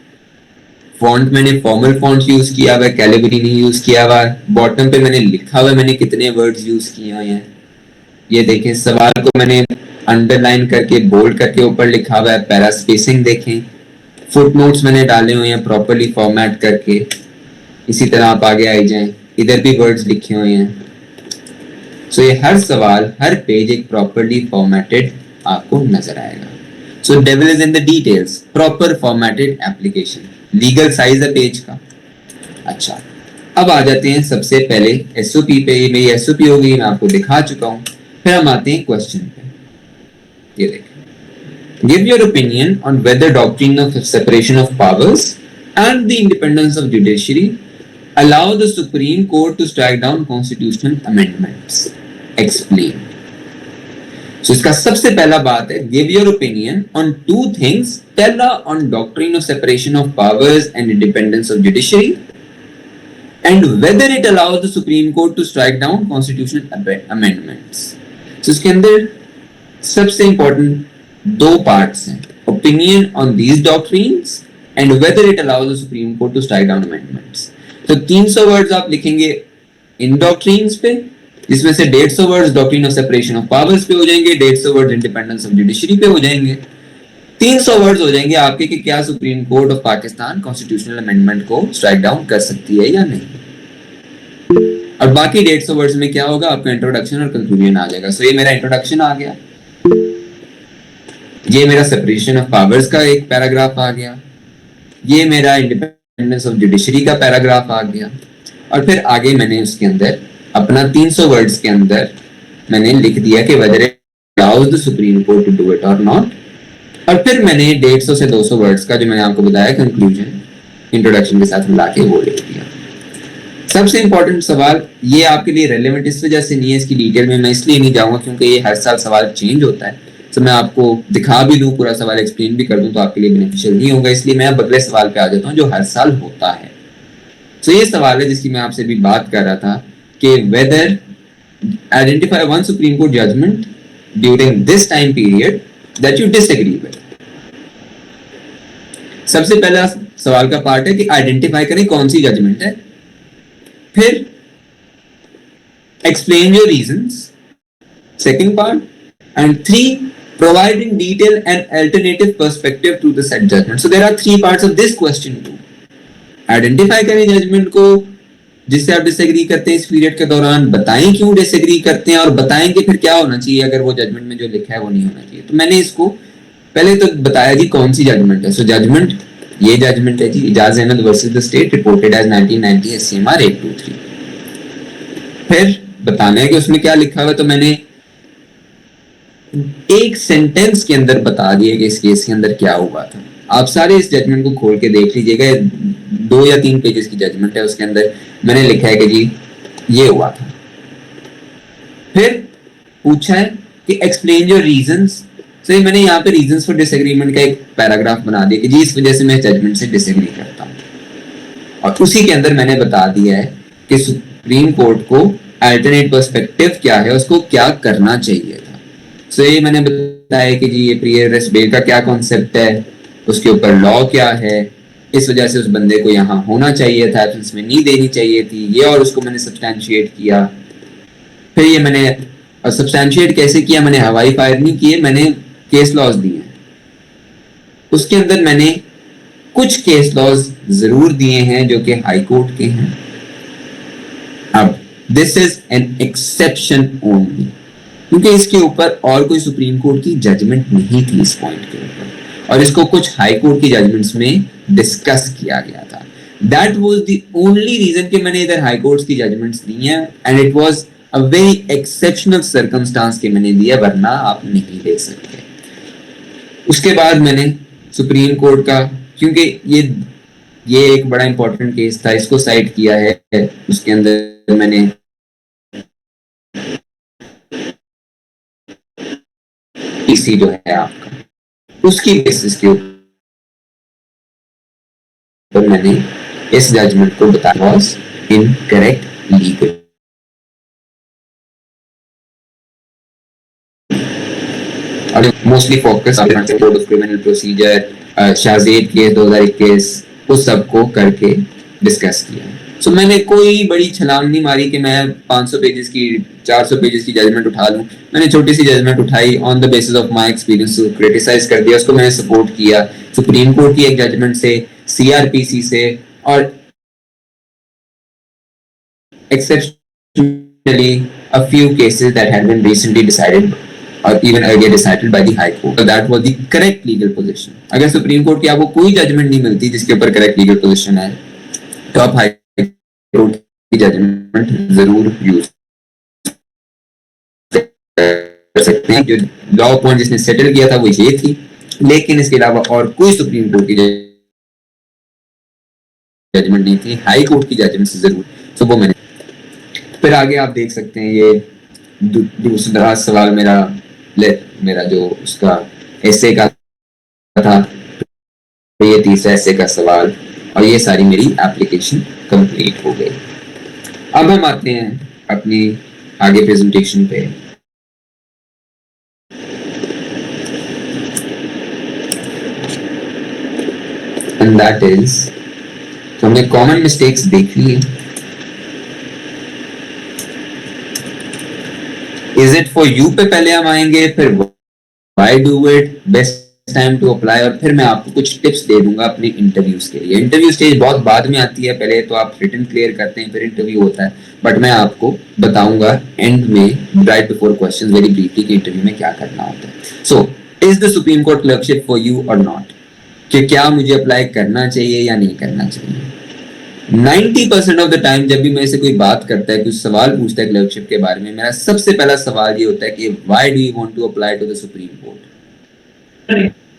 फॉन्ट मैंने फॉर्मल फॉन्ट यूज किया हुआ है, कैलिबरी नहीं यूज किया हुआ है। बॉटम पे मैंने लिखा हुआ है मैंने कितने वर्ड्स यूज किए हुए हैं। ये देखें, सवाल को मैंने अंडरलाइन करके बोल्ड करके ऊपर लिखा हुआ है। पैरा स्पेसिंग देखें, फुटनोट्स मैंने डाले हुए हैं प्रॉपर्ली फॉर्मेट करके। इसी तरह आप आगे आई जाएं, इधर भी वर्ड्स लिखे हुए हैं। सो ये हर सवाल हर पेज एक प्रॉपर्ली फॉर्मेटेड आपको नजर आएगा। So devil is in the details, proper formatted application, legal size है पेज का। अच्छा, अब आ जाते हैं सबसे पहले एसओपी पे। ये मेरी एसओपी हो गई, मैं आपको दिखा चुका हूं। फिर हम आते हैं क्वेश्चन पे। ये देखें, give your opinion on whether doctrine of separation of powers and the independence of judiciary allow the supreme court to strike down constitutional amendments, explain. So, इसका सबसे पहला बात है, give your opinion on two things. पहला on doctrine of separation of powers and independence of judiciary and whether it allows the supreme court to strike down constitutional amendments. तो इसके अंदर सबसे इंपॉर्टेंट 2 पार्ट्स हैं, opinion on these doctrines and whether it allows the supreme court to strike down amendments. तो 300 words आप लिखेंगे इन doctrines पे, जिसमें से 150 words doctrine of separation of powers पे हो जाएंगे, 150 वर्ड्स इंडिपेंडेंस ऑफ जुडिशरी पे हो जाएंगे, 300 वर्ड्स हो जाएंगे आपके कि क्या supreme court of Pakistan constitutional amendment को स्ट्राइक डाउन कर सकती है या नहीं। और बाकी 150 वर्ड्स में क्या होगा, आपका इंट्रोडक्शन और कंक्लूजन आ जाएगा। सो ये मेरा इंट्रोडक्शन आ गया, ये मेरा सेपरेशन ऑफ पावर्स का एक पैराग्राफ आ गया, ये मेरा इंडिपेंडेंस ऑफ जुडिशरी का पैराग्राफ आ गया, और फिर आगे मैंने उसके अंदर अपना 300 वर्ड्स के अंदर मैंने लिख दिया कि whether it allows the supreme court to do it और नॉट, और फिर मैंने 150 से 200 वर्ड्स का जो मैंने आपको बताया कंक्लूजन इंट्रोडक्शन के साथ मिला के वो लिख दिया। सबसे इंपॉर्टेंट सवाल ये आपके लिए रेलेवेंट इस वजह से नहीं है, इसकी डिटेल में मैं इसलिए नहीं जाऊंगा क्योंकि ये हर साल सवाल चेंज होता है, तो मैं आपको दिखा भी दूं, पूरा सवाल एक्सप्लेन भी कर दूं तो आपके लिए बेनिफिशियल नहीं होगा, इसलिए मैं अब अगले सवाल पे आ जाता हूं जो हर साल होता है। तो ये सवाल है जिसकी मैं आपसे भी बात कर रहा था कि whether identify one Supreme Court judgment during this time period that you disagree with. सबसे पहला सवाल का पार्ट है कि आइडेंटिफाई करें कौन सी जजमेंट है, फिर explain your reasons, second part, and 3 providing detail and alternative perspective to the said judgment. So there are 3 parts of this question too. Identify करें जजमेंट को जिससे आप डिसएग्री करते हैं इस पीरियड के दौरान, बताएं क्यों डिसएग्री करते हैं और बताएंगे फिर क्या होना चाहिए अगर वो जजमेंट में जो लिखा है वो नहीं होना चाहिए। तो मैंने इसको पहले तो बताया जी कौन सी जजमेंट है। सो जजमेंट, ये जजमेंट है जी Ijaz Ahmed versus the state reported as 1990 SCMR 823। फिर बताना है कि उसमें क्या लिखा हुआ है, तो मैंने एक सेंटेंस के अंदर बता दिया कि इस केस के अंदर क्या हुआ था। आप सारे इस जजमेंट को खोल के देख लीजिएगा, 2 या 3 पेजेस की जजमेंट है, उसके अंदर मैंने लिखा है कि जी ये हुआ था। फिर पूछा है कि एक्सप्लेन योर रीजंस। तो मैंने यहाँ पे रीजंस फॉर डिसएग्रीमेंट का एक पैराग्राफ बना दिया कि जी इस वजह से मैं जजमेंट से डिसएग्री करता हूँ, और उसी के अंदर मैंने बता दिया है कि सुप्रीम कोर्ट को अल्टरनेट पर्सपेक्टिव क्या है, उसको क्या करना चाहिए था। सो ये मैंने बताया कि जी ये प्री अरेस्ट बेल का क्या कॉन्सेप्ट है, उसके ऊपर लॉ क्या है, इस वजह से उस बंदे को यहाँ होना चाहिए था, एब्सेंस में नहीं देनी चाहिए थी, ये और उसको मैंने सब्सटैंशिएट किया। फिर ये मैंने सब्सटैंशिएट कैसे किया, मैंने हवाई फायर नहीं किए, मैंने केस लॉज दिए। उसके अंदर मैंने कुछ केस लॉज जरूर दिए हैं जो कि हाई कोर्ट के हैं। अब this is an exception only, क्योंकि इसके ऊपर और कोई सुप्रीम कोर्ट की जजमेंट नहीं थी इस पॉइंट के ऊपर, और इसको कुछ हाई कोर्ट की जजमेंट्स में डिस्कस किया गया था। That was the only reason कि मैंने इधर हाई कोर्ट्स की जजमेंट्स दी हैं, and it was a very exceptional circumstance के मैंने दिया, वरना आप नहीं दे सकते। उसके बाद मैंने सुप्रीम कोर्ट का, क्योंकि ये एक बड़ा इंपॉर्टेंट केस था, इसको साइट किया है। उसके अंदर मैंने पीसी जो है आपका, उसकी बेसिस के ऊपर मैंने इस जजमेंट को बताया वाज इनकरेक्ट लीगल। और mostly focus code of criminal procedure, Shahzeb case 2021, उस सब को करके डिस्कस किया। सो मैंने कोई बड़ी छलांग नहीं मारी कि मैं 500 पेजेस की 400 पेजेस की जजमेंट उठा लूं। मैंने छोटी सी जजमेंट उठाई, on the basis of my experience criticise कर दिया, उसको मैंने सपोर्ट किया सुप्रीम कोर्ट की एक जजमेंट से, सीआरपीसी से, और exceptionally a few cases that had been recently decided or even earlier decided by the High Court. So that was the correct legal position. अगर सुप्रीम कोर्ट की आपको कोई जजमेंट नहीं मिलती जिसके ऊपर करेक्ट लीगल पोजीशन है, तो आप हाई कोर्ट की जजमेंट जरूर यूज कर सकते हैं। जो लॉ पॉइंट जिसने सेटल किया था वो ये थी, लेकिन इसके अलावा और कोई सुप्रीम कोर्ट की जजमेंट नहीं थी, हाई कोर्ट की जजमेंट जरूर। तो वो मैंने फिर आगे आप देख सकते हैं, ये दूसरा सवाल मेरा जो उसका एसे का था, तो ये तीसरा एसे का सवाल, और ये सारी मेरी एप्लीकेशन कंप्लीट हो गई। अब हम आते हैं अपनी आगे प्रेजेंटेशन पे। एंड दैट इज, तो हमने कॉमन मिस्टेक्स देख ली है। इज इट फॉर यू पे पहले हम आएंगे, फिर why do it, best time to apply, और फिर मैं आपको कुछ टिप्स दे दूंगा अपने इंटरव्यूज के लिए। इंटरव्यू स्टेज बहुत बाद में आती है, पहले तो आप रिटन क्लियर करते हैं फिर इंटरव्यू होता है, बट मैं आपको बताऊंगा एंड में right before question very briefly कि इंटरव्यू में क्या करना होता है। So is the supreme court clerkship for you और नॉट, कि क्या मुझे अप्लाई करना चाहिए या नहीं करना चाहिए। 90% ऑफ द टाइम जब भी मेरे से कोई बात करता है, कुछ सवाल पूछता है क्लर्कशिप के बारे में, मेरा सबसे पहला सवाल ये होता है कि why do you want to apply to the supreme court.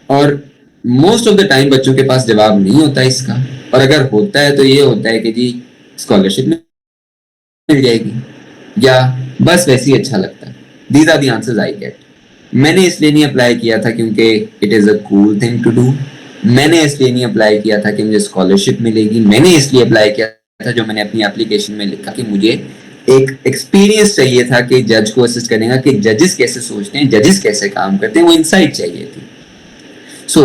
और मोस्ट ऑफ द टाइम बच्चों के पास जवाब नहीं होता इसका, और अगर होता है तो ये होता है कि जी स्कॉलरशिप मिल जाएगी या बस वैसे ही अच्छा लगता है। These are the answers I get. मैंने इसलिए नहीं अप्लाई किया था क्योंकि it is a cool thing to do, मैंने इसलिए नहीं अप्लाई किया था कि मुझे स्कॉलरशिप मिलेगी, मैंने इसलिए अप्लाई किया था जो मैंने अपनी एप्लीकेशन में लिखा कि मुझे एक एक्सपीरियंस चाहिए था कि जज को असिस्ट करेगा कि जजेस कैसे सोचते हैं, जजेस कैसे काम करते हैं, वो इनसाइट चाहिए थी। सो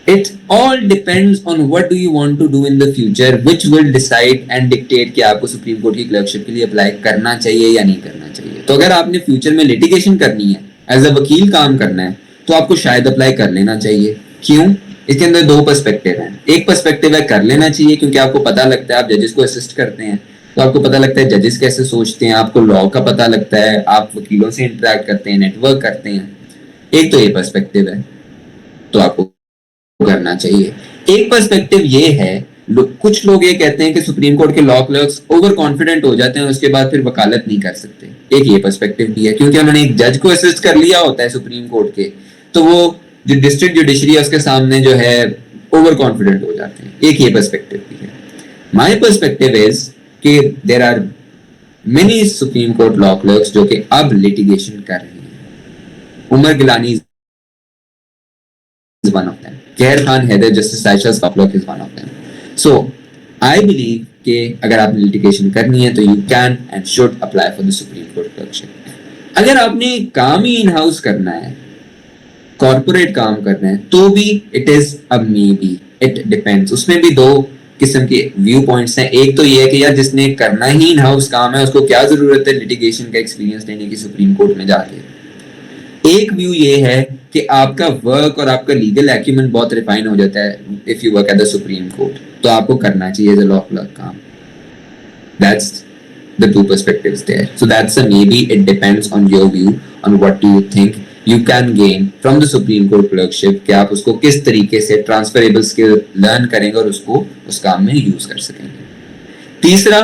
it all depends on what do you want to do in the future, which will decide and dictate कि आपको सुप्रीम कोर्ट की क्लर्कशिप के लिए अप्लाई करना चाहिए या नहीं करना चाहिए। तो अगर आपने फ्यूचर में लिटिगेशन करनी है, एज अ वकील काम करना है, तो आपको शायद अप्लाई कर लेना चाहिए। क्यों? इसके अंदर दो पर्सपेक्टिव हैं। एक पर्सपेक्टिव है कर लेना चाहिए क्योंकि आपको पता लगता है, आप जजेस को असिस्ट करते हैं तो आपको पता लगता है जजेस कैसे सोचते हैं, आपको लॉ का पता लगता है, आप वकीलों से इंटरेक्ट करते हैं, नेटवर्क करते हैं। एक तो ये पर्सपेक्टिव है, तो आपको करना चाहिए। एक पर्सपेक्टिव ये है, कुछ लोग ये कहते हैं कि सुप्रीम कोर्ट के लॉ क्लर्क्स ओवर कॉन्फिडेंट हो जाते हैं, उसके बाद फिर वकालत नहीं कर सकते। एक ये पर्सपेक्टिव भी है क्योंकि उन्होंने एक जज को असिस्ट कर लिया होता है सुप्रीम कोर्ट के, तो वो जो डिस्ट्रिक्ट जुडिशरी है उसके सामने जो है ओवर कॉन्फिडेंट हो जाते हैं। एक ये पर्सपेक्टिव भी है। माय पर्सपेक्टिव इज कि there are many supreme court law clerks जो कि अब लिटिगेशन कर रहे हैं। Umar Gilani is one of them. Khair Khan Haider, Justice Aisha Stocklock is one of them. So I believe कि अगर आपने लिटिगेशन करनी है तो you can and should apply for the Supreme Court clerkship. अगर आपने काम ही इन हाउस करना है, कॉर्पोरेट काम करना है, तो भी it is a maybe, it depends. उसमें भी दो किस्म के व्यू पॉइंट्स हैं। एक तो ये है कि यार जिसने करना ही इन हाउस काम है उसको क्या जरूरत है लिटिगेशन का एक्सपीरियंस लेने की सुप्रीम कोर्ट में जाके। एक व्यू ये है कि आपका वर्क और आपका लीगल एक्यूमेंट बहुत रिफाइन हो जाता है if you work at the supreme court, तो आपको करना चाहिए एज अ लॉ क्लर्क काम। That's the two perspectives there. So that's a maybe, it depends on your view on what do you think you can gain from the supreme court clerkship, कि आप उसको किस तरीके से transferable skill learn करेंगे और उसको उस काम में यूज कर सकेंगे। तीसरा,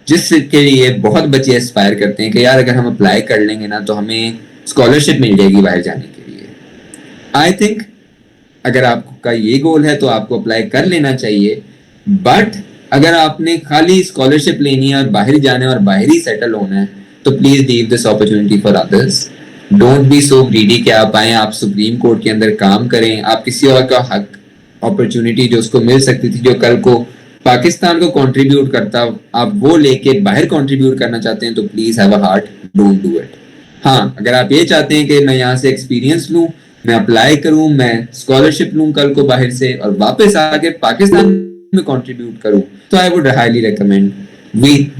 जिसके लिए बहुत बच्चे एस्पायर करते हैं कि यार अगर हम अप्लाई कर लेंगे ना तो हमें स्कॉलरशिप मिल जाएगी बाहर जाने के लिए। आई थिंक अगर आपका ये गोल है तो आपको अप्लाई कर लेना चाहिए, बट अगर आपने खाली स्कॉलरशिप लेनी है और बाहर जाना है और बाहर ही सेटल होना है तो please leave this opportunity for others. Don't be so greedy कि आप आए, आप सुप्रीम कोर्ट के अंदर काम करें, आप किसी और का हक अपॉर्चुनिटी जो उसको मिल सकती थी, जो कल को पाकिस्तान को कंट्रीब्यूट करता, आप वो लेके बाहर कंट्रीब्यूट करना चाहते हैं तो please have a heart, don't do it. हाँ, अगर आप ये चाहते हैं कि मैं यहाँ से एक्सपीरियंस लूँ, मैं अप्लाई करूँ, मैं स्कॉलरशिप लूँ कल को बाहर से और वापस आके पाकिस्तान में कंट्रीब्यूट करूँ, तो I would highly recommend,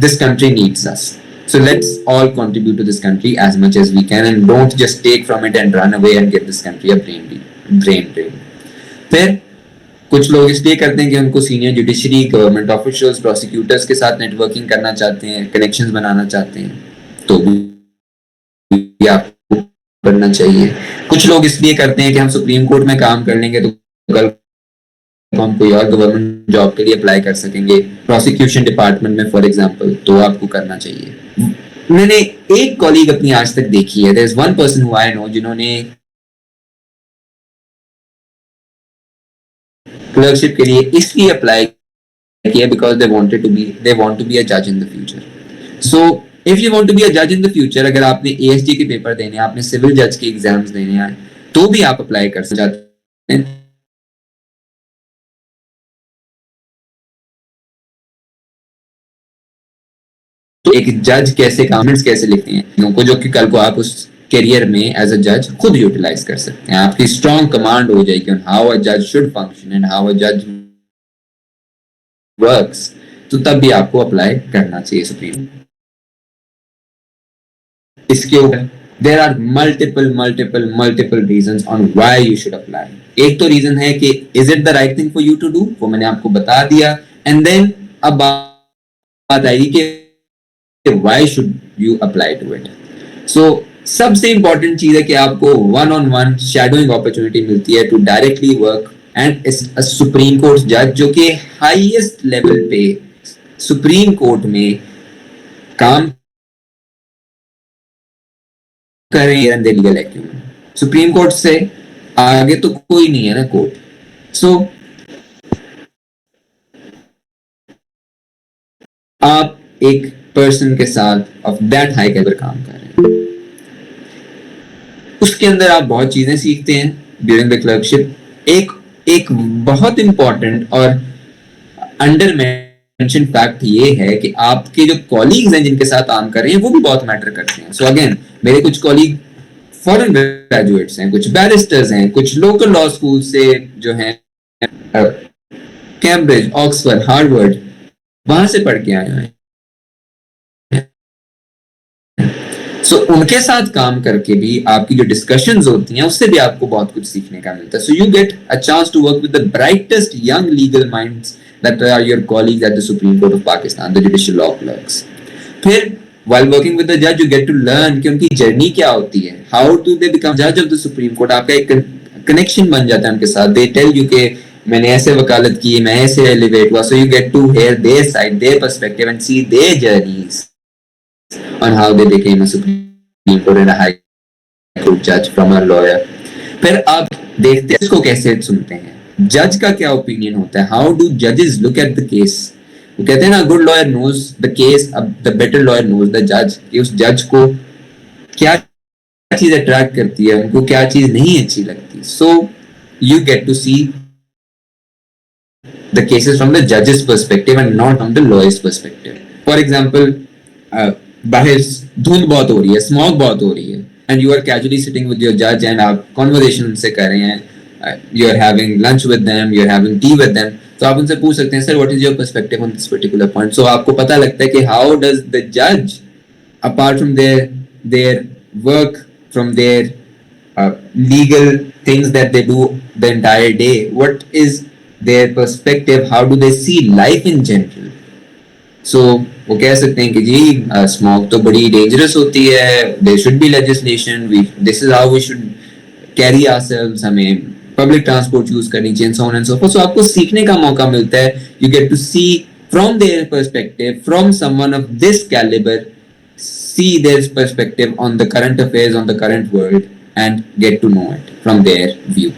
this country needs us, so let's all contribute to this country as much as we can and don't just take from it and run away and give this country a brain drain. फिर कुछ लोग इसलिए करते हैं कि उनको senior judiciary, government officials, prosecutors के साथ नेटवर्किंग करना चाहते हैं, कनेक्शंस बनाना चाहते हैं, तो भी आपको करना चाहिए। कुछ लोग इसलिए करते हैं कि हम सुप्रीम कोर्ट में काम कर लेंगे तो कल हम कोई और गवर्नमेंट जॉब के लिए अप्लाई कर सकेंगे, प्रोसिक्यूशन डिपार्टमेंट में फॉर एग्जांपल, तो आपको करना चाहिए। मैंने एक कॉलीग अपनी आज तक देखी है, there is one person who I know जिन्होंने क्लर्कशिप के लिए इसलिए अप्लाई किया because they want to be a जज in the future. So if you want to be a जज इन द फ्यूचर, अगर आपने एएसजी के पेपर देने हैं, आपने सिविल जज के एग्जाम्स देने हैं, तो भी आप अप्लाई कर सकते हैं। तो एक जज कैसे कमेंट्स कैसे लिखते हैं उनको, जो कि कल को आप उस करियर में एज अ जज खुद यूटिलाइज कर सकते हैं। आपकी स्ट्रॉन्ग कमांड हो जाएगी ऑन हाउ अ जज should function and how a जज वर्क्स, तो तब भी आपको अप्लाई करना चाहिए सुप्रीम। इसके ऊपर there are multiple reasons on why you should apply. एक तो रीजन है कि is it the right thing for you to do, वो मैंने आपको बता दिया, and then अब बात आएगी कि why should you apply to it. So सबसे इंपॉर्टेंट चीज है कि आपको one on one shadowing opportunity मिलती है to directly work and supreme court जज, जो कि हाईएस्ट लेवल पे सुप्रीम कोर्ट में काम करें लीगल एक्यूमेन. सुप्रीम कोर्ट से आगे तो कोई नहीं है ना कोर्ट. सो आप एक पर्सन के साथ ऑफ दैट हाई कैलिबर काम कर रहे हैं, उसके अंदर आप बहुत चीजें सीखते हैं ड्यूरिंग द क्लर्कशिप. एक बहुत इंपॉर्टेंट और अंडर मेंशन फैक्ट ये है कि आपके जो कॉलीग्स हैं जिनके साथ काम कर रहे हैं वो भी बहुत मैटर करते हैं. सो अगेन मेरे कुछ कॉलीग फॉरेन ग्रेजुएट्स हैं, कुछ बैरिस्टर्स हैं, कुछ लोकल लॉ स्कूल से जो हैं कैम्ब्रिज, ऑक्सफोर्ड, हार्वर्ड, वहां से पढ़ के आए हैं. सो उनके साथ काम करके भी आपकी जो डिस्कशंस होती हैं उससे भी आपको बहुत कुछ सीखने का मिलता है. So you get a chance to work with the brightest young legal minds that are your colleagues at the supreme court of Pakistan, the judicial law clerks. फिर while working with the judge you get to learn कि उनकी journey क्या होती है, how do they become judge of the supreme court. आपका एक connection बन जाता है उनके साथ. they tell you कि मैंने ऐसे वकालत की, मैं ऐसे एलिवेट हुआ. so you get to hear their side, their perspective and see their journeys on how they became a supreme court and a high court judge from a lawyer. फिर आप देखते हैं इसको कैसे सुनते हैं, जज का क्या ओपिनियन होता है, how do judges look at the case. वो कहते हैं ना, good lawyer knows the case, the better lawyer knows the जज. कि उस जज को क्या चीज अट्रैक्ट करती है, उनको क्या चीज नहीं अच्छी लगती. So you get to see the cases from the जजेस perspective and not from the lawyers perspective. For example बाहर धुंध बहुत हो रही है, स्मॉग बहुत हो रही है, and you are casually sitting with your जज एंड आप कॉन्वर्सेशन उनसे कर रहे हैं, you are having lunch with them, you are having tea with them. तो आप उनसे पूछ सकते हैं, sir what is your perspective on this particular point. So आपको पता लगता है कि हाउ डज द जज apart from their work, from their legal things that they do the entire day, what is their perspective, how do they see life in general. So वो कह सकते हैं कि जी स्मोक तो बड़ी डेंजरस होती है, there should be legislation, this is how we should carry ourselves, हमें पब्लिक ट्रांसपोर्ट यूज करनी चाहिए, so on and so forth. So आपको सीखने का मौका मिलता है. You get to see from their perspective, from someone of this caliber, see their perspective on the current affairs, on the current world, and get to know it from their view.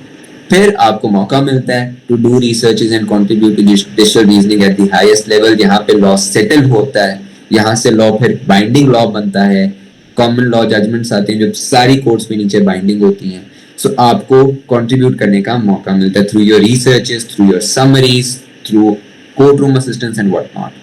फिर आपको मौका मिलता है to do researches and contribute to judicial reasoning at the highest level. यहाँ पे law settle होता है, यहाँ से law फिर binding law बनता है, common law judgments आते हैं जो सारी courts पे नीचे binding होती हैं. So आपको contribute करने का मौका मिलता है through your researches, through your summaries, through courtroom assistance and what not.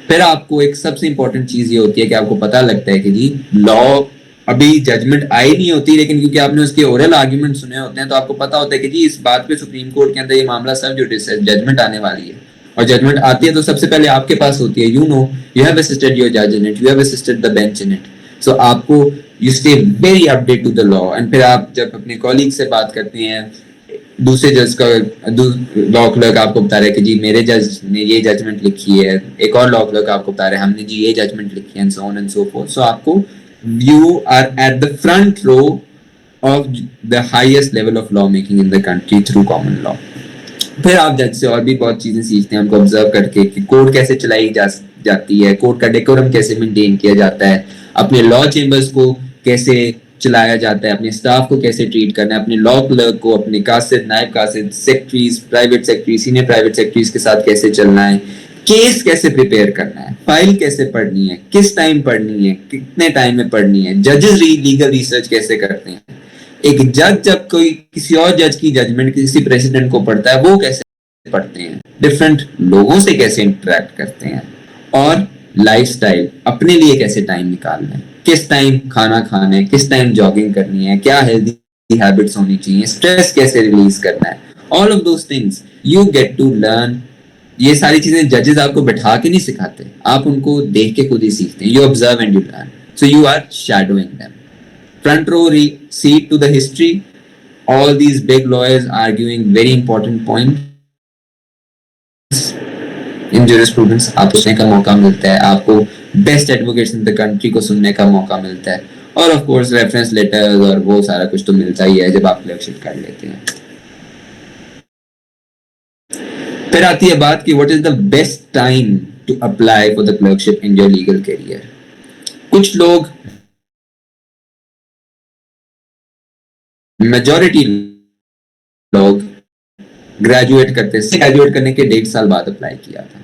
फिर आपको एक सबसे important चीज ये होती है कि आपको पता लगता है कि जी law अभी जजमेंट आई नहीं होती, लेकिन क्योंकि आपने उसके ओरल आर्ग्यूमेंट सुने होते हैं तो आपको पता होता है कि जी इस बात पे सुप्रीम कोर्ट के अंदर ये मामला सब जुडिस है, जजमेंट आने वाली है. और जजमेंट आती है तो सबसे पहले आपके पास होती है, you know, you have assisted your जज in it, you have assisted the bench in it. So आपको you stay very update to the law. And फिर आप जब अपने कॉलीग से बात करते हैं, दूसरे जज का लॉ क्लर्क आपको बता रहा है कि जी मेरे जज ने ये जजमेंट लिखी है, एक और लॉ क्लर्क आपको बता रहा है हमने जी ये जजमेंट लिखी है, and so on and so forth. So आपको you are at the front row of the highest level of law making in the country through common law. फिर आप जज से और भी बहुत चीजें सीखते हैं, उनको ऑब्जर्व करके कि कोर्ट कैसे चलाई जाती है, कोर्ट का डेकोरम कैसे मेंटेन किया जाता है, अपने लॉ चेंबर्स को कैसे चलाया जाता है, अपने स्टाफ को कैसे ट्रीट करना है, अपने लॉ क्लर्क को, अपने कासिद, नायब कासिद, secretaries, private secretary, senior private secretaries के साथ कैसे चलना है, केस कैसे प्रिपेयर करना है, फाइल कैसे पढ़नी है, किस टाइम पढ़नी है, कितने टाइम में पढ़नी है, जजेस लीगल रिसर्च कैसे करते हैं, एक जज जब कोई किसी और जज की जजमेंट किसी प्रेसिडेंट को पढ़ता है वो कैसे पढ़ते हैं, डिफरेंट लोगों से कैसे इंटरेक्ट करते हैं, और लाइफस्टाइल अपने लिए कैसे टाइम निकालना है, किस टाइम खाना खाना है, किस टाइम जॉगिंग करनी है, क्या हेल्दी हैबिट्स होनी चाहिए, स्ट्रेस कैसे रिलीज करना है, all of those things you get to learn. ये सारी चीजें जजेस आपको बैठा के नहीं सिखाते, आप उनको देख के खुद ही सीखते हैं. You observe and you learn, so you are shadowing them. front row seat to the history. All these big lawyers arguing very important points in jurisprudence. आपको सुनने का मौका मिलता है, आपको best advocates in the country को सुनने का मौका मिलता है, और ऑफ कोर्स रेफरेंस लेटर्स और वो सारा कुछ तो मिलता ही है जब आप क्लर्कशिप कर लेते हैं. फिर आती है बात कि what is the best time to apply for the clerkship in your legal career. कुछ लोग, मेजॉरिटी लोग ग्रेजुएट करने के 1.5 साल बाद अप्लाई किया था.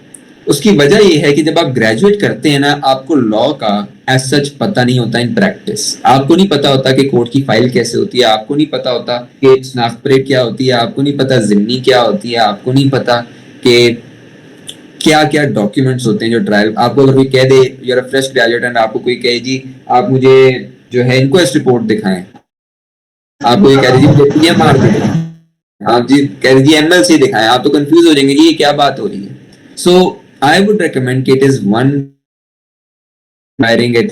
उसकी वजह यह है कि जब आप ग्रेजुएट करते हैं ना, आपको लॉ का एज सच पता नहीं होता इन प्रैक्टिस. आपको नहीं पता होता कि कोर्ट की फाइल कैसे होती है, आपको नहीं पता होता कि शनाख्त परेड क्या होती है, आपको नहीं पता जिम्नी क्या होती है, आपको नहीं पता कि क्या क्या डॉक्यूमेंट्स होते हैं जो ट्रायल. आपको अगर कोई कह दे you are a fresh graduate and आपको कोई कहे जी आप मुझे जो है इंक्वेस्ट रिपोर्ट दिखाएं, आपको ये कह दीजिए पीएमआर दिखाएं, आप जी कह दीजिए एमएलसी दिखाएं, आप तो कंफ्यूज हो जाएंगे जी ये क्या बात हो रही है. सो I would recommend it is hiring at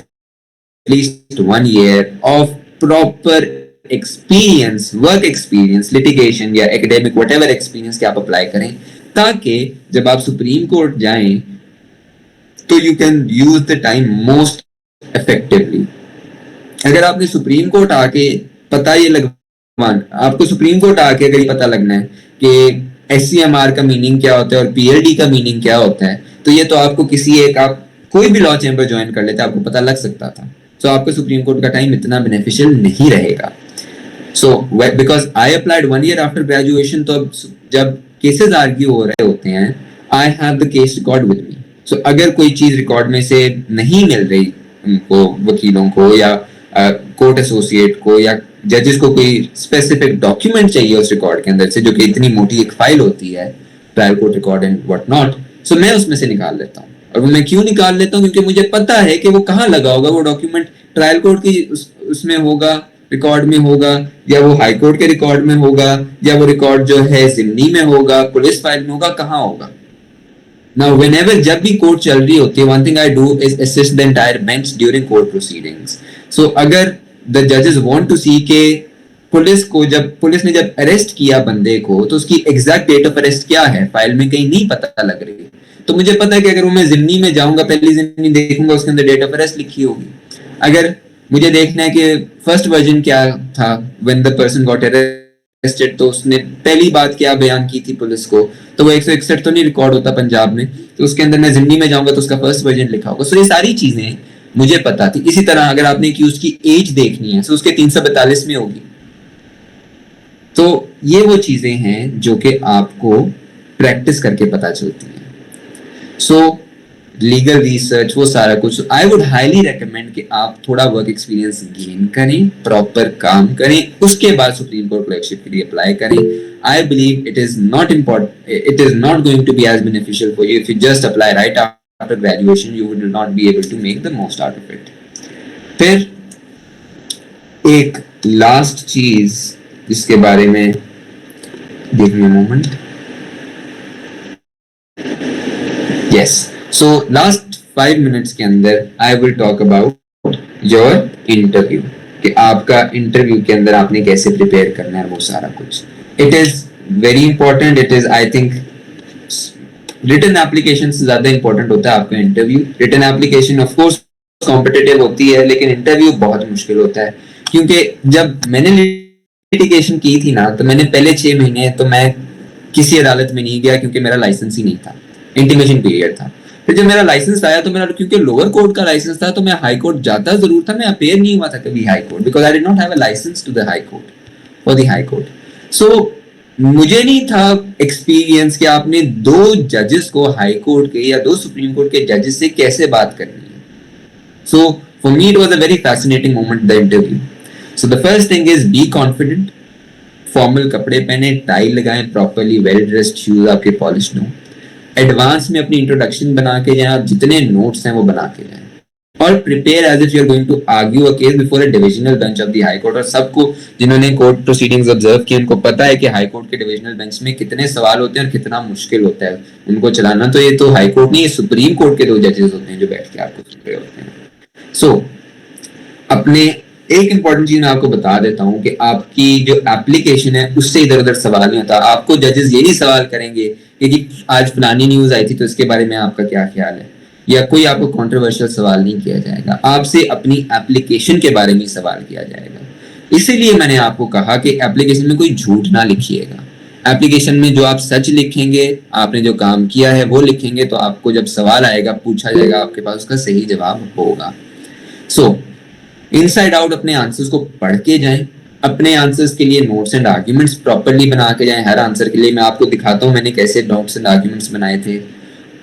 least 1 year of proper experience, work experience, litigation या academic whatever experience के आप apply करें, ताकि जब आप सुप्रीम कोर्ट जाएं तो you can use the time most effectively. अगर आपने सुप्रीम कोर्ट आके पता ये आपको सुप्रीम कोर्ट आके अगर ये पता लगना है कि SCMR का मीनिंग क्या होता है और PLD का मीनिंग क्या होता है, तो ये तो आपको आप कोई भी लॉ चैम्बर ज्वाइन कर लेते आपको पता लग सकता था. सो आपको सुप्रीम कोर्ट का टाइम इतना बेनिफिशियल नहीं रहेगा. So because I applied 1 year after graduation, तो जब केसेस आर्ग्यू हो रहे होते हैं, I have the case record with me. So अगर कोई चीज रिकॉर्ड में से नहीं मिल रही उनको, वकीलों को या कोर्ट एसोसिएट को या जजेस को कोई स्पेसिफिक डॉक्यूमेंट चाहिए उस रिकॉर्ड के अंदर से, जो कि इतनी मोटी एक फाइल होती है, trial court record and what not, so मैं उसमें से निकाल लेता हूँ. और मैं क्यों निकाल लेता हूँ? क्योंकि मुझे पता है कि वो कहाँ लगा होगा. वो डॉक्यूमेंट ट्रायल कोर्ट की उसमें होगा, रिकॉर्ड में होगा, या वो हाई कोर्ट के रिकॉर्ड में होगा, या वो रिकॉर्ड जो है जिमनी में होगा, पुलिस फाइल में होगा, कहाँ होगा. Now, whenever जब भी कोर्ट चल रही होती है, one thing I do is assist the entire bench during court proceedings. So अगर the judges want to see के पुलिस ने जब अरेस्ट किया बंदे को, तो उसकी एग्जैक्ट डेट ऑफ अरेस्ट क्या है, फाइल में कहीं नहीं पता लग रही, तो मुझे पता है कि अगर मैं जिमनी में जाऊंगा, पहली जिमनी देखूंगा, उसके अंदर डेट ऑफ अरेस्ट लिखी होगी. अगर मुझे देखना है कि फर्स्ट वर्जन क्या था when the person got arrested, तो उसने पहली बात क्या बयान की थी पुलिस को, तो वो 161 तो नहीं रिकॉर्ड होता पंजाब में, तो उसके अंदर मैं जिमनी में जाऊंगा तो उसका फर्स्ट वर्जन लिखा होगा. सो ये सारी चीजें मुझे पता थी. इसी तरह अगर आपने एक्यूज की एज देखनी है, तो उसके 342 में होगी. तो ये वो चीजें हैं जो कि आपको प्रैक्टिस करके पता चलती हैं. सो लीगल रिसर्च, वो सारा कुछ, आई वुड हाईली रेकमेंड कि आप थोड़ा वर्क एक्सपीरियंस गेन करें, प्रॉपर काम करें, उसके बाद सुप्रीम कोर्ट क्लर्कशिप के लिए अप्लाई करें. I believe it is not going to be as beneficial for you if you just apply right after graduation. You would not be able to make the most out of it. फिर एक last चीज जिसके बारे में देखिए moment. Yes, so last 5 minutes के अंदर I will talk about your interview, कि आपका इंटरव्यू के अंदर आपने कैसे प्रिपेयर करना है, वो सारा कुछ. It is very important. It is, I think, written application से ज्यादा इंपॉर्टेंट होता है आपका interview. Written application of course competitive होती है, लेकिन इंटरव्यू बहुत मुश्किल होता है. क्योंकि जब मैंने लिटिगेशन की थी ना, तो मैंने पहले 6 महीने तो मैं किसी अदालत में नहीं गया, क्योंकि मेरा लाइसेंस ही नहीं था, इंटीमेशन पीरियड था. फिर जब मेरा लाइसेंस आया, तो मेरा, क्योंकि लोअर कोर्ट का लाइसेंस था, तो मैं हाई कोर्ट जाता जरूर था, मैं अपेयर नहीं हुआ था कभी high court, because I did not have a licence to the high court for the high court. So मुझे नहीं था एक्सपीरियंस कि आपने 2 जजेस को, हाई कोर्ट के या 2 सुप्रीम कोर्ट के जजेस से कैसे बात करनी है. So for me it was a very fascinating moment, the interview. So the first thing is be confident. Formal कपड़े पहने, टाई लगाएं प्रॉपर्ली, वेल ड्रेस्ड शूज आपके पॉलिश्ड हो. एडवांस में अपनी इंट्रोडक्शन बना के जाएं, आप जितने नोट्स हैं वो बना के जाएं. और prepare as if you are going to argue a case before a divisional bench of the high court. और सबको, जिन्होंने कोर्ट प्रोसीडिंग्स ऑब्जर्व किए, उनको पता है कि हाई कोर्ट के डिविजनल बेंच में कितने सवाल होते हैं और कितना मुश्किल होता है उनको चलाना. तो ये तो हाई कोर्ट नहीं, ये सुप्रीम कोर्ट के 2 जजेस होते हैं जो बैठ के आपको सुन रहे होते हैं. सो अपने एक इंपॉर्टेंट चीज मैं आपको बता देता हूँ कि आपकी जो एप्लीकेशन है उससे इधर उधर सवाल नहीं होता। आपको जजेस ये नहीं सवाल करेंगे कि जी आज फलानी न्यूज आई थी तो इसके बारे में आपका क्या ख्याल है, या कोई आपको कंट्रोवर्शियल सवाल नहीं किया जाएगा। आपसे अपनी एप्लीकेशन के बारे में सवाल किया जाएगा। इसीलिए मैंने आपको कहा कि एप्लीकेशन में कोई झूठ ना लिखिएगा। एप्लीकेशन में जो आप सच लिखेंगे, आपने जो काम किया है वो लिखेंगे, तो आपको जब सवाल आएगा पूछा जाएगा आपके पास उसका सही जवाब होगा। सो इनसाइड आउट अपने आंसर्स को पढ़ के जाएं। अपने आंसर्स के लिए नोट्स एंड आर्ग्यूमेंट्स प्रॉपर्ली बना के जाएं। हर आंसर के लिए मैं आपको दिखाता हूं मैंने कैसे नोट्स एंड आर्ग्यूमेंट्स बनाए थे।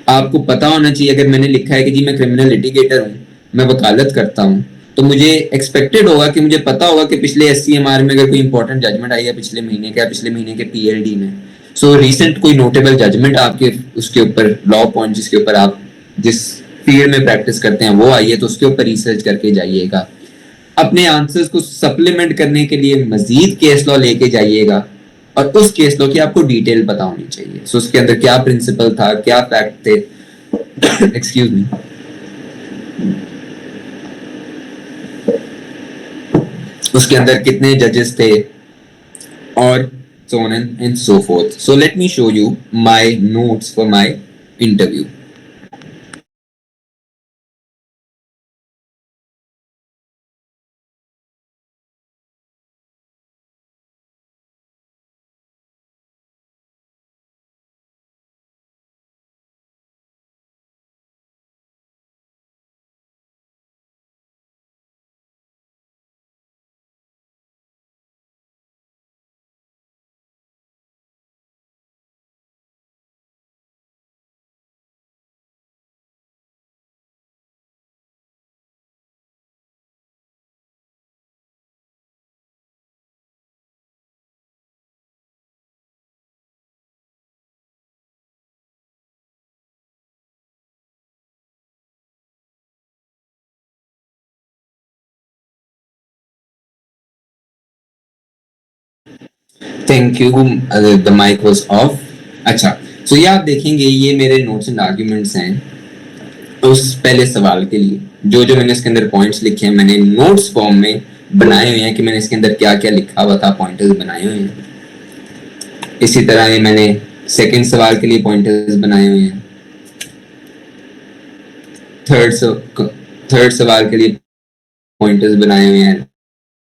आपको पता होना चाहिए, अगर मैंने लिखा है कि जी मैं क्रिमिनल लिटिगेटर हूं, मैं वकालत करता हूं, तो मुझे एक्सपेक्टेड होगा कि मुझे पता होगा कि पिछले SCMR में अगर कोई इंपॉर्टेंट जजमेंट आई है पिछले महीने के, पिछले महीने के PLD में, सो रिसेंट कोई नोटेबल जजमेंट आपके उसके ऊपर लॉ पॉइंट जिसके ऊपर आप जिस फील्ड में प्रैक्टिस करते हैं वो आई है, तो उसके ऊपर रिसर्च करके जाइएगा। अपने आंसर्स को सप्लीमेंट करने के लिए मजीद केस लॉ लेके जाइएगा, और उस केस लॉ की आपको डिटेल पता होनी चाहिए। सो उसके अंदर क्या प्रिंसिपल था, क्या फैक्ट थे, एक्सक्यूज मी, उसके अंदर कितने जजेस थे, और so on and so forth. So let me show you my notes for my interview. Thank you, the mic was off. अच्छा, सो ये आप देखेंगे ये मेरे नोट्स एंड आर्ग्यूमेंट्स हैं उस पहले सवाल के लिए। जो जो मैंने इसके अंदर पॉइंट्स लिखे हैं मैंने नोट्स फॉर्म में बनाए हुए हैं कि मैंने इसके अंदर क्या क्या लिखा हुआ था, पॉइंटर्स बनाए हुए हैं। इसी तरह ये मैंने सेकंड सवाल के लिए पॉइंटर्स बनाए हुए हैं। थर्ड सवाल के लिए पॉइंटर्स बनाए हुए हैं।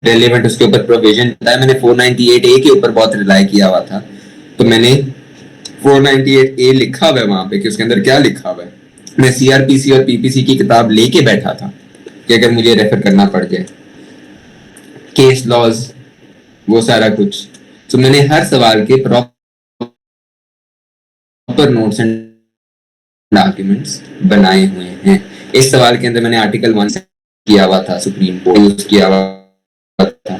रेलेवेंट उसके ऊपर प्रोविजन बताया, मैंने 498A के ऊपर बहुत रिलाई किया हुआ था, तो मैंने 498A लिखा हुआ है वहां पे कि उसके अंदर क्या लिखा हुआ है। मैं CRPC और PPC की किताब लेके बैठा था कि अगर मुझे रेफर करना पड़ जाए, केस लॉज, वो सारा कुछ। तो मैंने हर सवाल के प्रॉपर नोट्स एंड डॉक्यूमेंट्स बनाए हुए हैं। इस सवाल के अंदर मैंने आर्टिकल 1 किया हुआ था, सुप्रीम कोर्ट यूज किया हुआ था,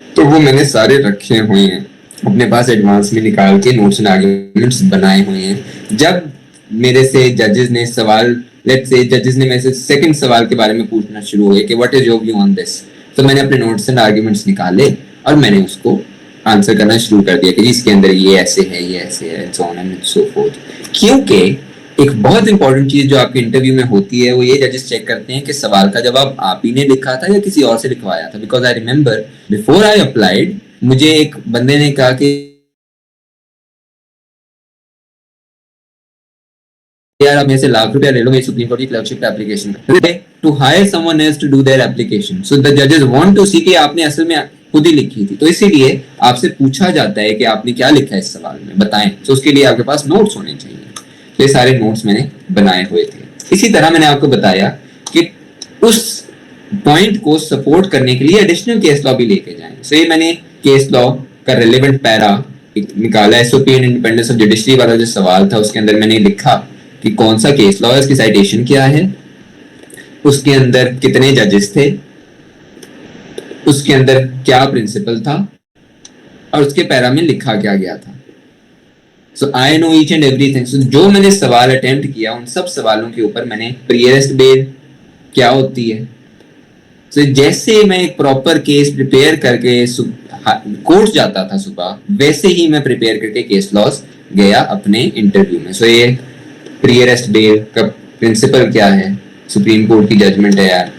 तो वो मैंने सारे रखे हुए हैं अपने पास, एडवांस में निकाल के नोट्स एंड आर्ग्यूमेंट्स बनाए हुए हैं। जब मेरे से जजेस ने सवाल, लेट्स से जजेस ने मेरे से सेकंड सवाल के बारे में पूछना शुरू हुए कि what is your view on this, तो मैंने अपने नोट्स एंड आर्ग्यूमेंट्स निकाले और मैंने उसको आंसर करना शुरू कर दिया कि इसके अंदर ये ऐसे है, ये ऐसे है, सो ऑन एंड सो फोर्थ। क्योंकि एक बहुत इंपॉर्टेंट चीज जो आपके इंटरव्यू में होती है वो ये जजेस चेक करते हैं कि सवाल का जवाब आप ही ने लिखा था या किसी और से लिखवाया था। Because I remember before I applied, मुझे एक बंदे ने कहा कि यार आप मेरे से लाख रुपया ले लो मेरी सुप्रीम कोर्ट की clerkship application to hire someone else to do their application, so the जजेस वांट टू सी कि आपने असल में खुद ही लिखी थी। तो इसीलिए आपसे पूछा जाता है कि आपने क्या लिखा है इस सवाल में, बताएं। तो उसके लिए आपके पास नोट्स होने चाहिए। तो ये सारे नोट्स मैंने बनाए हुए थे। इसी तरह मैंने आपको बताया कि उस पॉइंट को सपोर्ट करने के लिए एडिशनल केस लॉ भी लेके जाएं। सो ये मैंने केस लॉ का रिलेवेंट पैरा निकाला। SOP and independence of judiciary वाला जो सवाल था उसके अंदर मैंने लिखा कि कौन सा केस लॉ है, उसकी साइटेशन क्या है, उसके अंदर कितने जजेस थे, उसके अंदर क्या प्रिंसिपल था, और उसके पैरा में लिखा क्या गया था। So I know each and everything. So जो मैंने सवाल अटेम्प्ट किया उन सब सवालों के ऊपर मैंने प्री अरेस्ट बेल क्या होती है, so, जैसे मैं एक प्रॉपर केस प्रिपेयर करके कोर्ट जाता था सुबह, वैसे ही मैं प्रिपेयर करके केस लॉस गया अपने इंटरव्यू में। सो ये प्री अरेस्ट बेल का प्रिंसिपल क्या है, सुप्रीम कोर्ट की जजमेंट है यार,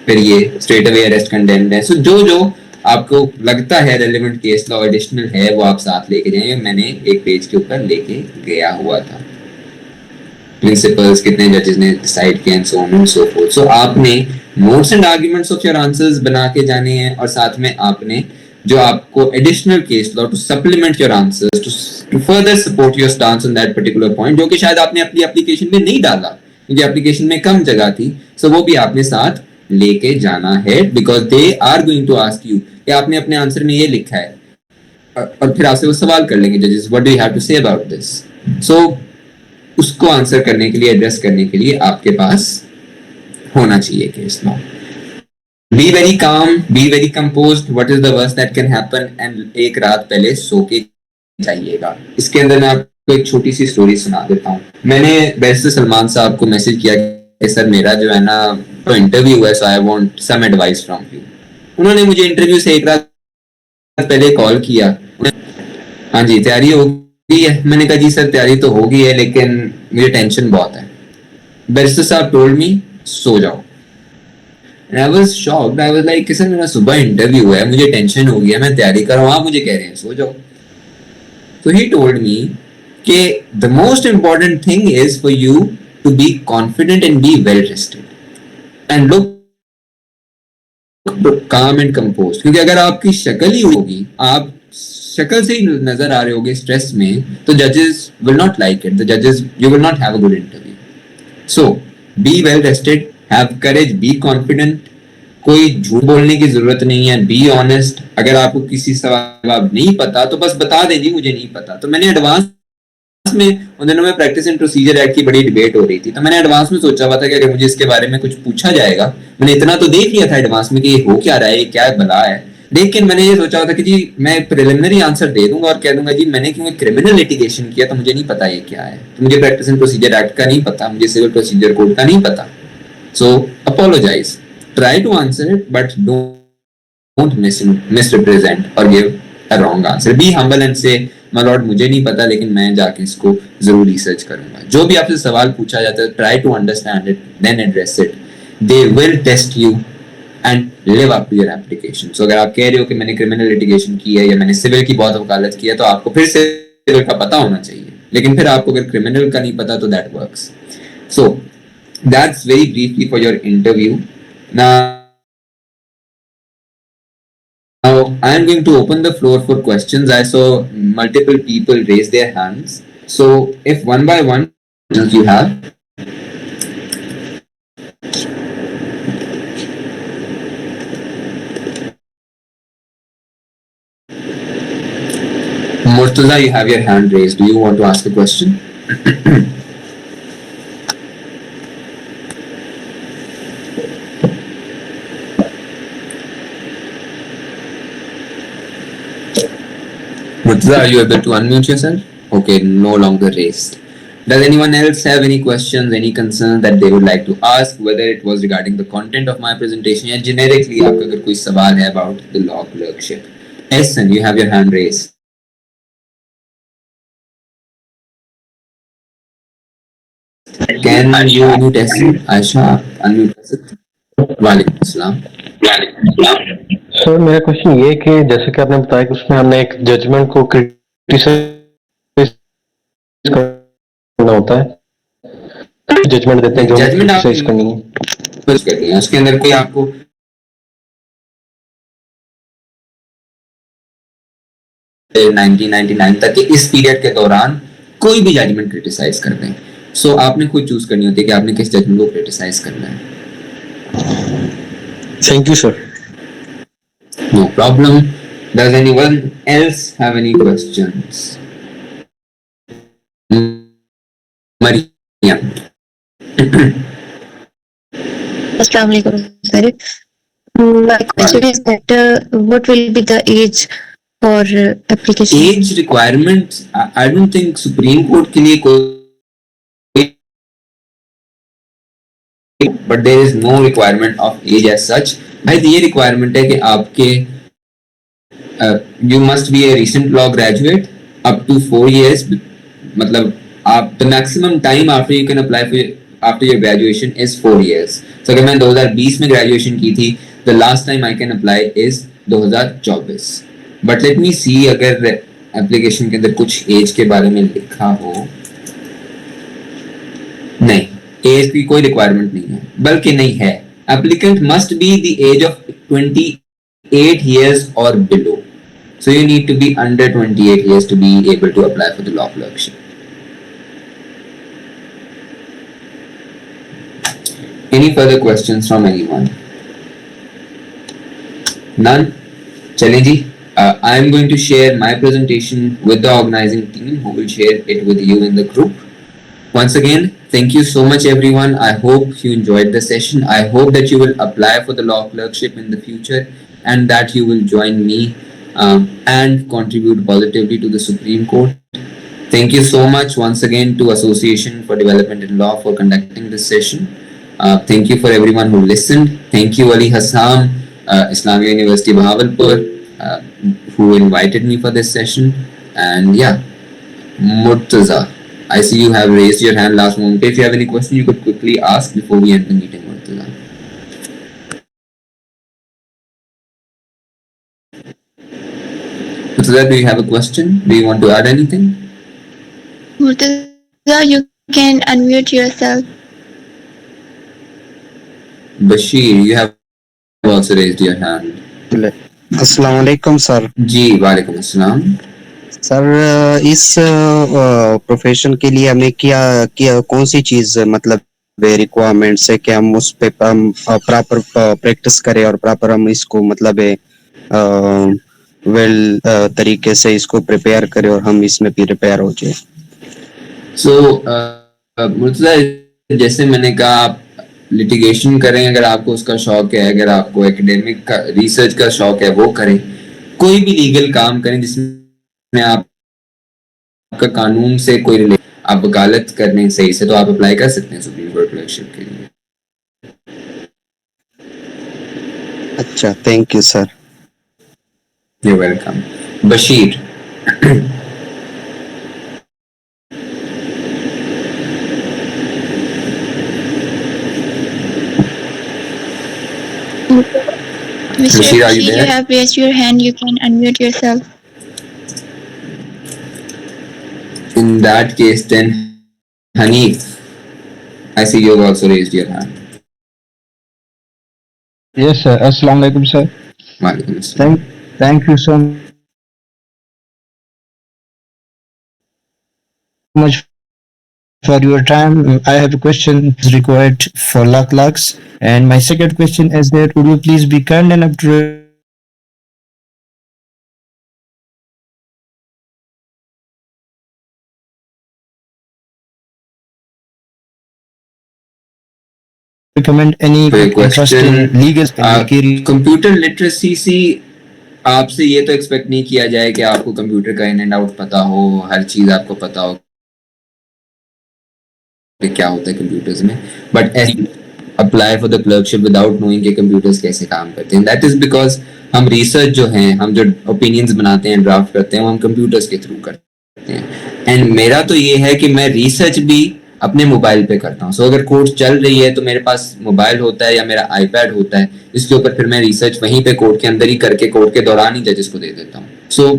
फिर ये स्ट्रेट अवे अरेस्ट कंडेम्ड है. सो जो आपको लगता है रेलेवेंट केस लॉ एडिशनल है वो आप साथ लेके जाएं. मैंने एक पेज के ऊपर लेके गया हुआ था. प्रिंसिपल्स कितने जजेस ने डिसाइड किया and so on and so forth. So आपने notes and arguments of your answers बना के जाने हैं और साथ में आपने जो आपको additional case law to supplement your answers to further support your stance on that particular point, जो कि शायद आपने अपनी एप्लीकेशन में नहीं डाला क्योंकि एप्लीकेशन में कम जगह थी. सो वो भी आपने साथ लेके जाना है because they are going to ask you कि आपने अपने आंसर में ये लिखा है और फिर आपसे वो सवाल कर लेंगे जजेस, what do you have to say about this. So उसको आंसर करने के लिए, एड्रेस करने के लिए आपके पास होना चाहिए case law. Be very calm, be very composed. What is the worst that can happen and एक रात पहले सो के जाइएगा. इसके अंदर मैं आपको एक छोटी सी स्टोरी सुना देता हूँ. मैंने बैरिस्टर सलमान साहब को मैसेज किया कि सर मेरा जो है ना तो इंटरव्यू है, so I want some advice from you. उन्होंने मुझे इंटरव्यू से एक रात पहले कॉल किया. हाँ जी तैयारी हो गई है. मैंने कहा जी सर तैयारी तो हो गई है लेकिन मुझे टेंशन बहुत है. बैरिस्टर साहब टोल्ड मी सो जाओ. And I was shocked. I was like sir मेरा सुबह इंटरव्यू है, मुझे टेंशन हो गई है, मैं तैयारी कर रहा हूँ, आप मुझे कह रहे हैं सो जाओ. So he told me कि the most important thing is for you to be confident and be well rested and look calm and composed. क्योंकि अगर आपकी शक्ल ही होगी, आप शक्ल से ही नजर आ रहे होगे स्ट्रेस में, तो जजेस will not like it. The judges, you will not have a good interview. So be well rested, have courage, be confident. कोई झूठ बोलने की जरूरत नहीं है. Be honest. अगर आपको किसी सवाल जवाब नहीं पता तो बस बता दीजिए मुझे नहीं पता. तो मैंने एडवांस में उन दिनों में प्रैक्टिस एंड प्रोसीजर एक्ट की बड़ी डिबेट हो रही थी, तो मैंने एडवांस में सोचा हुआ था कि अगर मुझे इसके बारे में कुछ पूछा जाएगा, मैंने इतना तो देख लिया था एडवांस में कि ये हो क्या रहा है, ये क्या बला है, लेकिन मैंने ये सोचा हुआ था कि जी मैं प्रिलिमिनरी आंसर दे दूंगा और कह दूंगा जी मैंने क्योंकि क्रिमिनल लिटिगेशन किया तो मुझे नहीं पता ये क्या है, तो मुझे प्रैक्टिस एंड प्रोसीजर एक्ट का नहीं पता, मुझे सिविल प्रोसीजर कोड का नहीं पता. So apologise, try to answer it but don't misrepresent or give a wrong answer. Be humble and say my lord मुझे नहीं पता लेकिन मैं जाके इसको जरूर रिसर्च करूंगा. जो भी आपसे सवाल पूछा जाता है try to understand it then address it. They will test you and live up to your application. So अगर आप कह रहे हो कि मैंने क्रिमिनल लिटिगेशन की है या मैंने सिविल की बहुत वकालत की है, तो आपको फिर सिविल का पता होना चाहिए, लेकिन फिर आपको अगर क्रिमिनल का नहीं पता तो that works. So that's very briefly for your interview. Now I am going to open the floor for questions. I saw multiple people raise their hands. So if one by one you have. Murtaza, you have your hand raised. Do you want to ask a question? Murtaza, are you able to unmute yourself? Okay, no longer raised. Does anyone else have any questions, any concerns that they would like to ask, whether it was regarding the content of my presentation or generically आपका अगर कोई सवाल है about the law clerkship? Ehsan, you have your hand raised. Can you unmute Ehsan? Aisha, unmute Ehsan. वालेकुम अस्सलाम. Sir मेरा question ये कि जैसे कि आपने बताया कि उसमें हमने एक जजमेंट को क्रिटिसाइज करना होता है, जजमेंट देते हैं जो क्रिटिसाइज करनी है, कुछ करनी है उसके अंदर कोई आपको 1999 तक के इस पीरियड के दौरान कोई भी जजमेंट क्रिटिसाइज कर दें. सो आपने खुद चूज करनी होती है कि आपने किस जजमेंट को क्रिटिसाइज करना है. Thank you sir. No problem. Does anyone else have any questions? Mariam. Assalamu alaikum, sir. My question is that what will be the age for application? Age requirements, I don't think Supreme Court के लिए कोई, but there is no requirement of age as such. भाई ये requirement है कि आपके you must be a recent law graduate up to 4 years. मतलब आप the maximum time after you can apply for after your graduation is 4 years. So अगर मैं 2020 में graduation की थी, the last time I can apply is 2024. But let me see अगर application के अंदर कुछ age के बारे में लिखा हो. नहीं, age की कोई requirement नहीं है, बल्कि नहीं है. Applicant must be the age of 28 years or below. So you need to be under 28 years to be able to apply for the law clerkship. Any further questions from anyone? None? Chale ji, I am going to share my presentation with the organizing team who will share it with you in the group. Once again, thank you so much everyone. I hope you enjoyed the session. I hope that you will apply for the law clerkship in the future and that you will join me and contribute positively to the Supreme Court. Thank you so much once again to Association for Development in Law for conducting this session. Thank you for everyone who listened. Thank you Ali Hassam, Islamia University Bahawalpur, who invited me for this session. And yeah, Murtaza, I see you have raised your hand last moment. If you have any question, you could quickly ask before we end the meeting, Murtaza. Murtaza, do you have a question? Do you want to add anything? Murtaza, you can unmute yourself. Bashir, you have also raised your hand. अस्सलाम वालेकुम sir. जी वालेकुम अस्सलाम। Sir इस profession के लिए हमें क्या कौन सी चीज मतलब रिक्वायरमेंट्स है कि हम उस पे प्रॉपर प्रैक्टिस करें और प्रॉपर हम इसको मतलब वेल तरीके से इसको प्रिपेयर करें और हम इसमें प्रिपेयर हो जाए। सो मुर्तजा, जैसे मैंने कहा, आप लिटिगेशन करें अगर आपको उसका शौक है, अगर आपको एकेडमिक का रिसर्च का शौक है वो करें, कोई भी लीगल काम करें जिसमें आपका कानून से कोई रिलेट, आप वकालत करने सही से, तो आप अप्लाई कर सकते हैं सुप्रीम कोर्ट क्लर्कशिप के लिए। अच्छा, thank you sir. You welcome. Bashir, Mr. Bashir, are you Bashir, there? you have raised your hand. You can unmute yourself. In that case, then Hanif, I see you have also raised your hand. Yes, sir. Assalamu alaikum, sir. Walaikum assalam. Thank you so much for your time. I have a question required for law clerks, and my second question is that would you please be kind enough to recommend any So your interesting question, legal career? Computer literacy से आपसे ये तो expect नहीं किया जाए कि आपको computer का इन एंड आउट पता हो, हर चीज आपको पता हो कि क्या होता है कंप्यूटर्स में, but apply for the clerkship without knowing कि कंप्यूटर्स कैसे काम करते हैं। दैट इज बिकॉज हम रिसर्च जो है, हम जो ओपिनियंस बनाते हैं, ड्राफ्ट करते हैं, वो हम कंप्यूटर्स के थ्रू करते हैं। एंड मेरा तो ये है कि मैं रिसर्च भी अपने मोबाइल पे करता हूँ। सो अगर कोर्ट चल रही है तो मेरे पास मोबाइल होता है या मेरा आईपैड होता है, इसके ऊपर फिर मैं रिसर्च वहीं पे कोर्ट के अंदर ही करके कोर्ट के दौरान ही जजेस को दे देता हूँ। So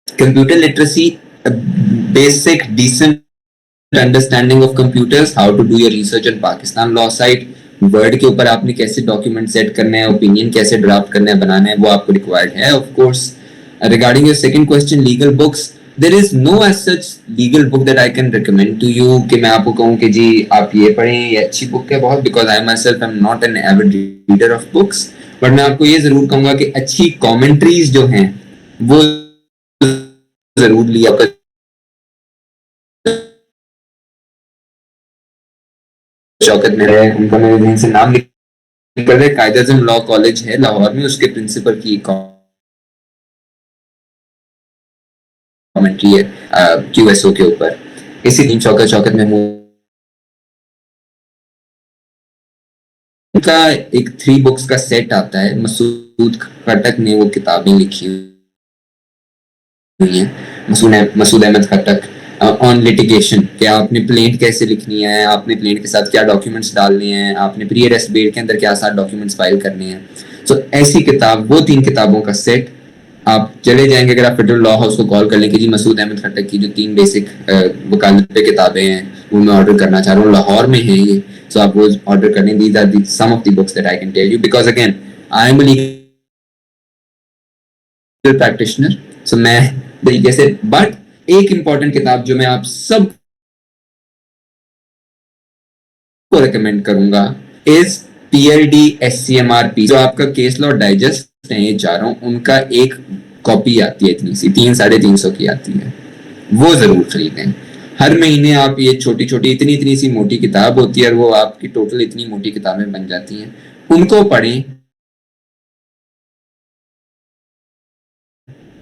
computer literacy, basic decent understanding of computers, how to do your research on Pakistan law site, word के ऊपर आपने कैसे डॉक्यूमेंट सेट करने हैं, ओपिनियन कैसे ड्राफ्ट करने हैं, बनाने हैं, वो आपको रिक्वायर्ड है of course. Regarding your second question, legal books, there is no as such legal book that I can recommend to you कि मैं आपको कहूँ कि जी आप ये पढ़ें, ये अच्छी बुक है बहुत, because I myself am not an avid reader of books, but मैं आपको ये जरूर कहूँगा कि अच्छी commentaries जो हैं वो जरूर लिया कर। शौकत मेरे हैं, उनका मेरे जहन से नाम निकल रहा है, कायद-ए-आज़म लॉ कॉलेज है लाहौर में, उसके प्रिंसिपल की कमेंट्री है क्यूएसओ के ऊपर। इसी दिन शौकत महमूद का एक 3 बुक्स का सेट आता है, मसूद खटक ने वो किताबें लिखी हुई हैं, मसूद अहमद खटक, ऑन लिटिगेशन कि आपने प्लेंट कैसे लिखनी है, आपने प्लेंट के साथ क्या डॉक्यूमेंट्स डालने हैं, आपने प्री अरेस्ट बेल के अंदर क्या साथ डॉक्यूमेंट्स फाइल करने हैं. सो ऐसी किताब, वो 3 किताबों का सेट आप चले जाएंगे. अगर आप फेडरल लॉ हाउस को कॉल कर लें कि जी मसूद अहमद खट्टक की जो 3 बेसिक वकालत पे किताबें हैं वो मैं ऑर्डर करना चाह रहा हूँ, लाहौर में है ये, सो आप वो ऑर्डर करें. These are some of the books that I can tell you, because again I am a legal practitioner. So मैं तरीके से, बट एक इंपॉर्टेंट किताब जो मैं आप सब को रेकमेंड करूंगा इज पीएलडी एससीएमआरपी, जो आपका केस लॉ डाइजेस्ट है ये चारों, उनका एक कॉपी आती है इतनी सी, 300-350 की आती है, वो जरूर खरीदें. हर महीने आप ये छोटी छोटी इतनी सी मोटी किताब होती है और वो आपकी टोटल इतनी मोटी किताबें बन जाती हैं, उनको पढ़ें.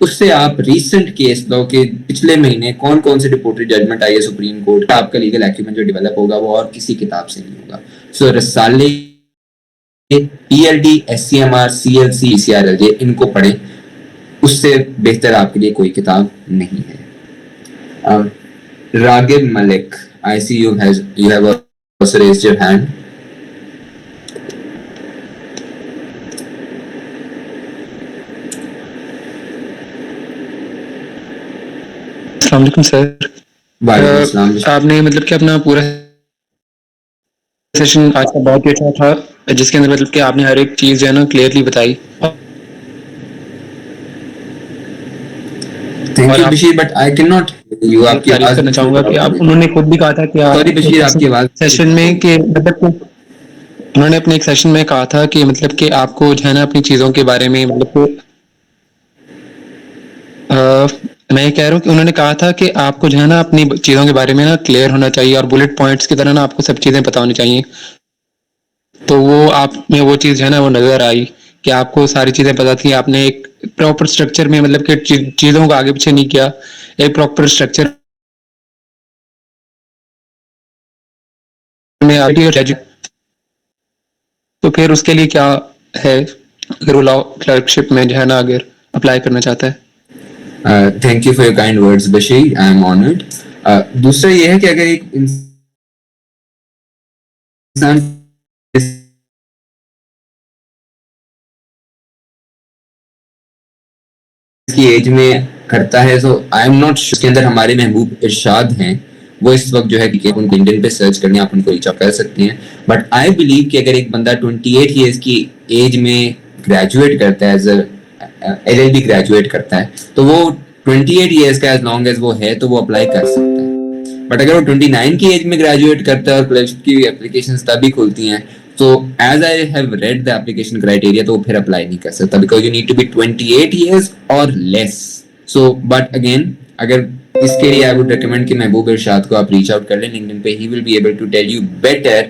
उससे आप रीसेंट केस लॉ के पिछले महीने कौन कौन से डिपोटरी जजमेंट आई है सुप्रीम कोर्ट का, आपका लीगल एक्यूमेंट जो डेवलप होगा वो और किसी किताब से नहीं होगा. सो रसाले, पीएलडी, एससीएमआर, सीएलसी, सीआरएलजे, इनको पढ़ें. उससे बेहतर आपके लिए कोई किताब नहीं है. Ragib Malik, I see you have also raised your hand. अस्सलाम वालेकुम सर. वालेकुम अस्सलाम. आपने मतलब कि अपना पूरा सेशन आज का बहुत ही अच्छा था, जिसके अंदर मतलब कि आपने हर एक चीज जो है ना क्लियरली बताई. थैंक और यू आप- Bashir, but I can not you. आपकी तारीफ आवाज करना चाहूंगा कि आप, उन्होंने खुद भी कहा था कि सॉरी बशीर, आपकी आवाज सेशन में कि मतलब कि उन्होंने अपने एक सेशन में कहा था कि मतलब कि आपको जो है ना अपनी चीजों के बारे में मतलब कि मैं ये कह रहा हूँ कि उन्होंने कहा था कि आपको जो है ना अपनी चीजों के बारे में ना क्लियर होना चाहिए और बुलेट पॉइंट्स की तरह ना आपको सब चीजें पता होनी चाहिए. तो वो आप में वो चीज है ना वो नजर आई कि आपको सारी चीजें पता थी. आपने एक प्रॉपर स्ट्रक्चर में मतलब कि चीजों को आगे पीछे नहीं किया, एक प्रॉपर स्ट्रक्चर में आईटी और तो फिर उसके लिए क्या है अगर वो लॉ क्लर्कशिप में जो है ना अगर अप्लाई करना चाहता है. Thank you for your kind words Bashir, I am honoured. दूसरा ये है कि अगर एक इंसान की एज में करता है, so I am not sure. के अंदर हमारे महबूब इरशाद हैं, वो इस वक्त जो है कि उनको इंडियन पे सर्च करने आप उनको रीच आउट कर सकते हैं. बट आई बिलीव कि अगर एक बंदा 28 ईयर्स की एज में ग्रेजुएट करता है, एज एलएलबी ग्रेजुएट करता है, तो वो 28 ईयर्स का एज लॉन्ग एज वो है तो वो अप्लाई कर सकता है. बट अगर वो 29 की एज में ग्रेजुएट करता है और क्लर्कशिप की एप्लीकेशंस तभी खुलती हैं, so as I have read the application criteria, तो फिर अप्लाई नहीं कर सकता, because you need to be 28 years or less. So but again, अगर इसके लिए I would recommend कि महबूब इरशाद को आप रीच आउट कर लें लिंक्डइन पे. he will be able to tell you better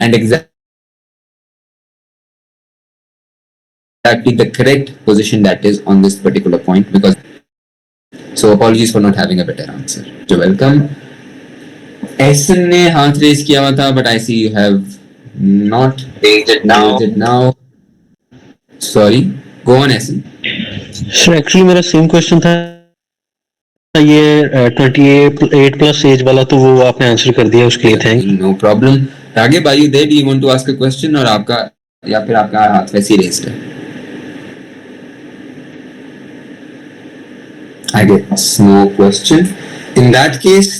and exactly the correct position that is on this particular point, because so apologies for not having a better answer. So welcome. एसन ने हाथ raise किया हुआ था, but I see you have not raised it now. Sorry, go on Esan. Sir actually मेरा same question था, ये 28 plus as वाला, तो वो आपने आंसर कर दिया, उसके लिए thank. No problem. Ragib, are you there? Do you want to ask a question और आपका या फिर आपका हाथ वैसे ही रेज्ड है? I guess no question. In that case,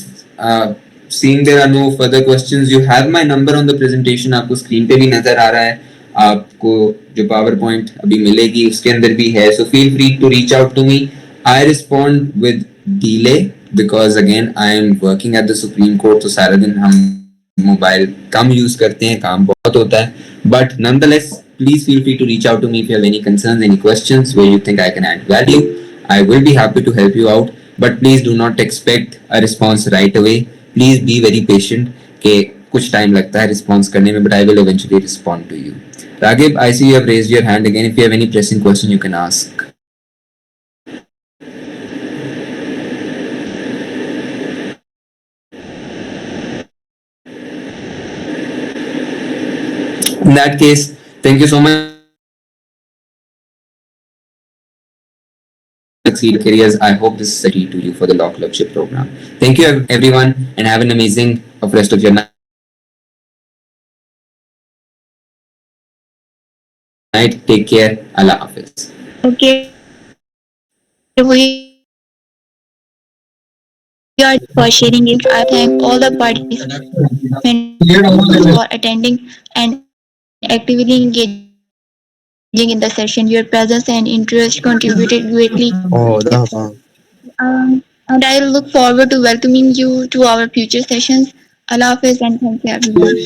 seeing there are no further questions, you have my number on the presentation. आपको screen पे भी नजर आ रहा है, आपको जो पावर पॉइंट अभी मिलेगी उसके अंदर भी है. So feel free to reach out to me. I respond with delay because again I am working at the Supreme Court, तो सारा दिन हम मोबाइल कम यूज करते हैं, काम बहुत होता है. But nonetheless, please feel free to reach out to me if you have any concerns, any questions where you think I can add value. I will be happy to help you out, but please do not expect a response right away. Please be very patient कि कुछ time लगता है response करने में, but I will eventually respond to you. Ragib, I see you have raised your hand again. If you have any pressing question, you can ask. In that case, thank you so much. succeed careers, I hope this is a key to you for the Law Clubship program. Thank you, everyone, and have an amazing rest of your night. Take care. Allah Hafiz. Okay, we are for sharing it. I thank all the participants for attending and actively engaging in the session. Your presence and interest contributed greatly. Oh, the And I look forward to welcoming you to our future sessions. Allah Hafiz and thank you everyone.